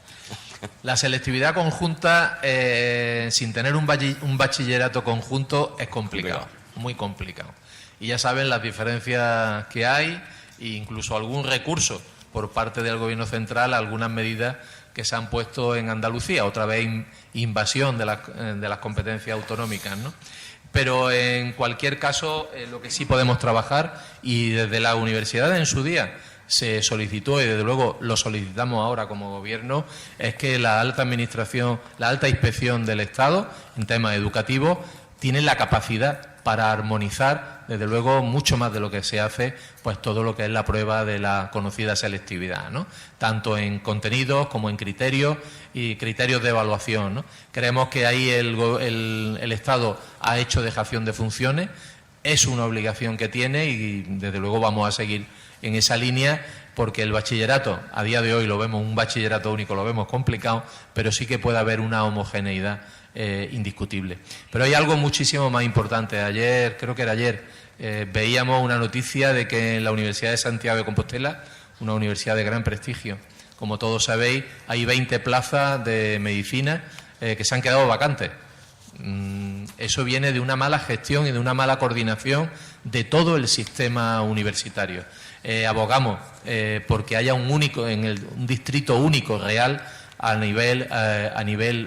La selectividad conjunta, sin tener un bachillerato conjunto, es complicado, muy complicado. Y ya saben las diferencias que hay, e incluso algún recurso por parte del Gobierno central, algunas medidas que se han puesto en Andalucía, otra vez invasión de las competencias autonómicas, ¿no? Pero en cualquier caso, lo que sí podemos trabajar, y desde la universidad en su día se solicitó, y desde luego lo solicitamos ahora como Gobierno, es que la alta administración, la alta inspección del Estado en temas educativos tiene la capacidad para armonizar, desde luego, mucho más de lo que se hace, pues todo lo que es la prueba de la conocida selectividad, ¿no? Tanto en contenidos como en criterios y criterios de evaluación, ¿no? Creemos que ahí el Estado ha hecho dejación de funciones, es una obligación que tiene, y desde luego vamos a seguir en esa línea, porque el bachillerato, a día de hoy lo vemos, un bachillerato único lo vemos complicado, pero sí que puede haber una homogeneidad indiscutible. Pero hay algo muchísimo más importante. Ayer, creo que era ayer, veíamos una noticia de que en la Universidad de Santiago de Compostela, una universidad de gran prestigio, como todos sabéis, hay 20 plazas de medicina que se han quedado vacantes. Eso viene de una mala gestión y de una mala coordinación de todo el sistema universitario. Abogamos porque haya un distrito único real a nivel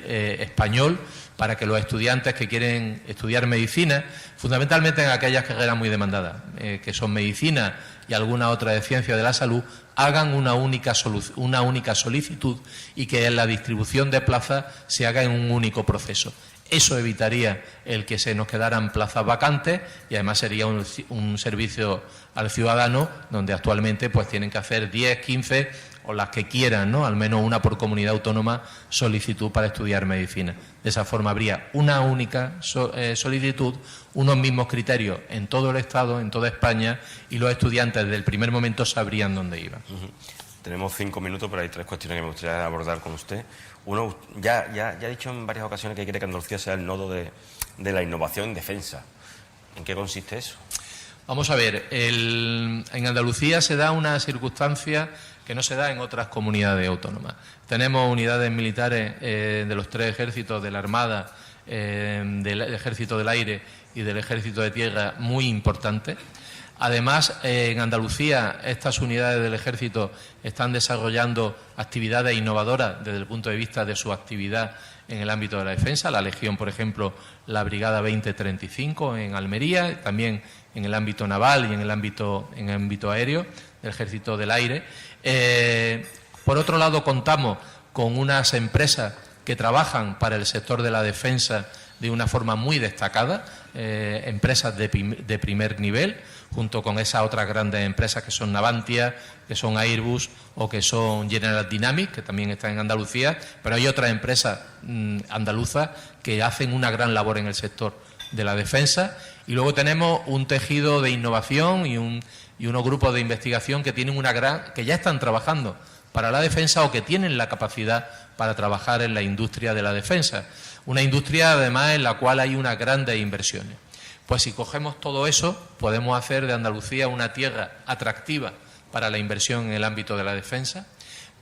español, para que los estudiantes que quieren estudiar medicina, fundamentalmente en aquellas carreras muy demandadas, que son medicina y alguna otra de ciencia de la salud, hagan una única solicitud, y que la distribución de plazas se haga en un único proceso. Eso evitaría el que se nos quedaran plazas vacantes, y además sería un servicio al ciudadano, donde actualmente pues tienen que hacer 10, 15 o las que quieran, ¿no? Al menos una por comunidad autónoma, solicitud para estudiar medicina. De esa forma habría una única solicitud, unos mismos criterios en todo el Estado, en toda España, y los estudiantes desde el primer momento sabrían dónde iban. Tenemos 5 minutos, pero hay 3 cuestiones que me gustaría abordar con usted. Uno, ya ha dicho en varias ocasiones que quiere que Andalucía sea el nodo de la innovación en defensa. ¿En qué consiste eso? Vamos a ver, en Andalucía se da una circunstancia que no se da en otras comunidades autónomas. Tenemos unidades militares de los 3 ejércitos, de la Armada, del Ejército del Aire y del Ejército de Tierra, muy importantes. Además, en Andalucía, estas unidades del Ejército están desarrollando actividades innovadoras desde el punto de vista de su actividad en el ámbito de la defensa. La Legión, por ejemplo, la Brigada 2035 en Almería, también en el ámbito naval y en el ámbito aéreo del Ejército del Aire. Por otro lado, contamos con unas empresas que trabajan para el sector de la defensa de una forma muy destacada, empresas de primer nivel, junto con esas otras grandes empresas que son Navantia, que son Airbus o que son General Dynamics, que también están en Andalucía, pero hay otras empresas andaluzas que hacen una gran labor en el sector de la defensa. Y luego tenemos un tejido de innovación y unos grupos de investigación que tienen que ya están trabajando para la defensa, o que tienen la capacidad para trabajar en la industria de la defensa. Una industria, además, en la cual hay unas grandes inversiones. Pues si cogemos todo eso, podemos hacer de Andalucía una tierra atractiva para la inversión en el ámbito de la defensa,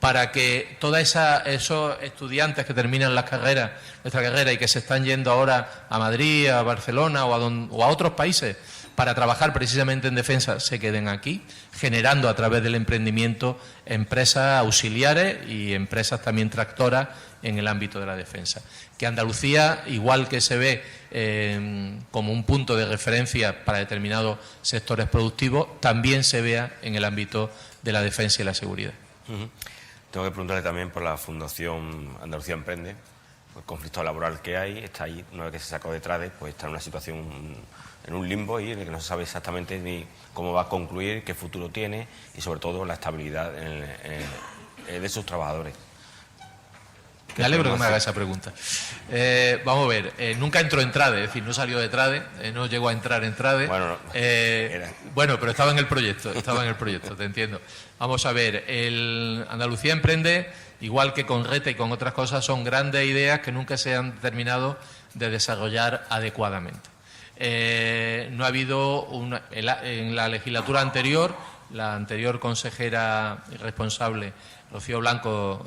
para que todos esos estudiantes que terminan nuestra carrera y que se están yendo ahora a Madrid, a Barcelona o a otros países para trabajar precisamente en defensa, se queden aquí, generando a través del emprendimiento empresas auxiliares y empresas también tractoras en el ámbito de la defensa. Que Andalucía, igual que se ve como un punto de referencia para determinados sectores productivos, también se vea en el ámbito de la defensa y la seguridad. Tengo que preguntarle también por la Fundación Andalucía Emprende, el conflicto laboral que hay, está ahí, una vez que se sacó de Trade, pues está en una situación, en un limbo y en el que no se sabe exactamente ni cómo va a concluir, qué futuro tiene y sobre todo la estabilidad de sus trabajadores. Me alegro que me haga esa pregunta. Vamos a ver, nunca entró en Trade, es decir, no salió de Trade, no llegó a entrar en Trade. Bueno, pero estaba en el proyecto, te entiendo. Vamos a ver, el Andalucía Emprende, igual que con RETA y con otras cosas, son grandes ideas que nunca se han terminado de desarrollar adecuadamente. No ha habido en la legislatura anterior, la anterior consejera responsable, Rocío Blanco,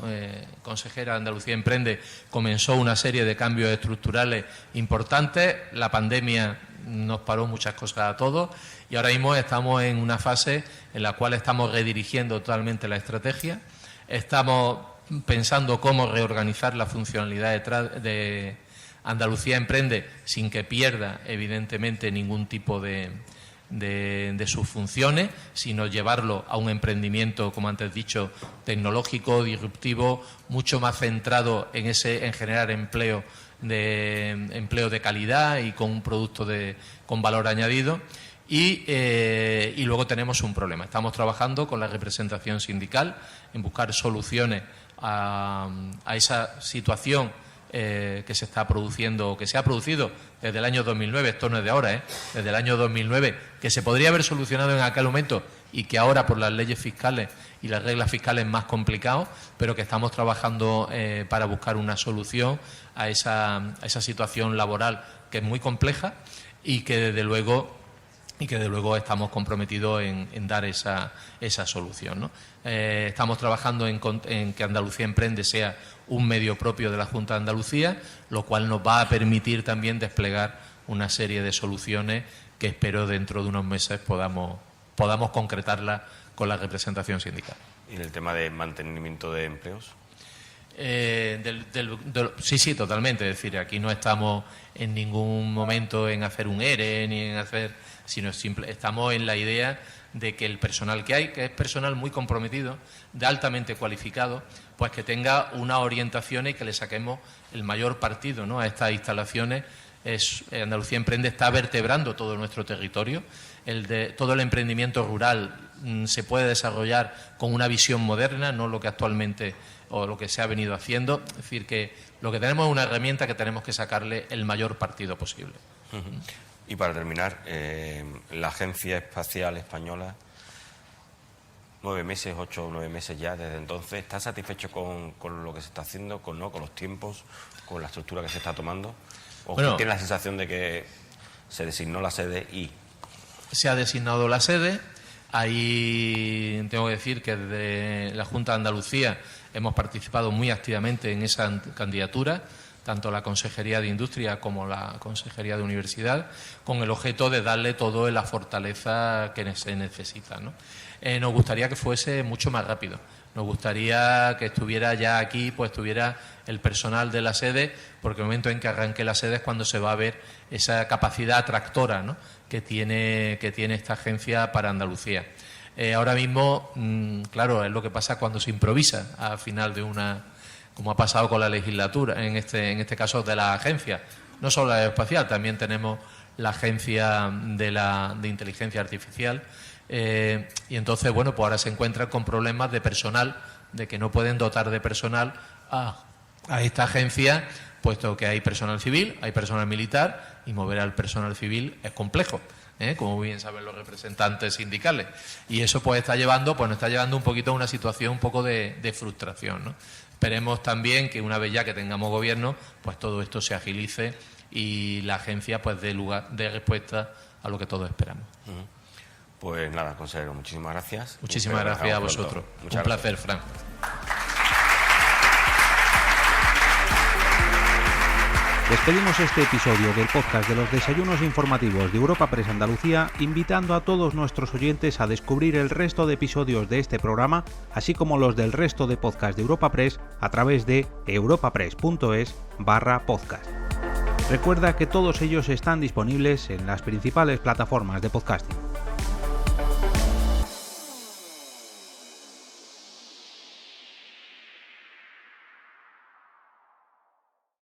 consejera de Andalucía Emprende, comenzó una serie de cambios estructurales importantes. La pandemia nos paró muchas cosas a todos y ahora mismo estamos en una fase en la cual estamos redirigiendo totalmente la estrategia. Estamos pensando cómo reorganizar la funcionalidad de Andalucía Emprende sin que pierda, evidentemente, ningún tipo de sus funciones, sino llevarlo a un emprendimiento, como antes he dicho, tecnológico, disruptivo, mucho más centrado en generar empleo de calidad y con un producto con valor añadido. Y luego tenemos un problema. Estamos trabajando con la representación sindical en buscar soluciones a esa situación que se está produciendo, que se ha producido desde el año 2009, esto no es de ahora, desde el año 2009, que se podría haber solucionado en aquel momento y que ahora por las leyes fiscales y las reglas fiscales es más complicado, pero que estamos trabajando para buscar una solución a esa situación laboral que es muy compleja y que desde luego estamos comprometidos en dar esa solución, ¿no? Estamos trabajando en que Andalucía Emprende sea un medio propio de la Junta de Andalucía, lo cual nos va a permitir también desplegar una serie de soluciones que espero dentro de unos meses podamos concretarlas con la representación sindical. ¿Y en el tema de mantenimiento de empleos? Sí, totalmente. Es decir, aquí no estamos en ningún momento en hacer un ERE ni en hacer, sino estamos en la idea de que el personal que hay, que es personal muy comprometido, de altamente cualificado, pues que tenga una orientación y que le saquemos el mayor partido, ¿no?, a estas instalaciones. Andalucía Emprende está vertebrando todo nuestro territorio. Todo el emprendimiento rural se puede desarrollar con una visión moderna, no lo que actualmente o lo que se ha venido haciendo. Es decir, que lo que tenemos es una herramienta que tenemos que sacarle el mayor partido posible. Y para terminar, la Agencia Espacial Española, 8 o 9 meses ya desde entonces, ¿está satisfecho con lo que se está haciendo, con los tiempos, con la estructura que se está tomando? ¿O tiene la sensación de que se designó la sede y...? Se ha designado la sede. Ahí tengo que decir que desde la Junta de Andalucía hemos participado muy activamente en esa candidatura, tanto la Consejería de Industria como la Consejería de Universidad, con el objeto de darle toda la fortaleza que se necesita, ¿no? Nos gustaría que fuese mucho más rápido. Nos gustaría que estuviera ya aquí, pues estuviera el personal de la sede, porque el momento en que arranque la sede es cuando se va a ver esa capacidad atractora, ¿no?, que tiene esta agencia para Andalucía. Ahora mismo, claro, es lo que pasa cuando se improvisa al final de como ha pasado con la legislatura, en este caso de la agencia. No solo la aeroespacial, también tenemos la agencia de inteligencia artificial. Y entonces, bueno, pues ahora se encuentran con problemas de personal, de que no pueden dotar de personal a esta agencia, puesto que hay personal civil, hay personal militar, y mover al personal civil es complejo, como bien saben los representantes sindicales. Y eso pues nos está llevando un poquito a una situación un poco de frustración, ¿no? Esperemos también que una vez ya que tengamos gobierno, pues todo esto se agilice y la agencia pues dé respuesta a lo que todos esperamos. Pues nada, consejero, muchísimas gracias. Muchísimas gracias a vosotros. Un placer, Fran. Despedimos este episodio del podcast de los desayunos informativos de Europa Press Andalucía, invitando a todos nuestros oyentes a descubrir el resto de episodios de este programa, así como los del resto de podcasts de Europa Press a través de europapress.es/podcast. Recuerda que todos ellos están disponibles en las principales plataformas de podcasting.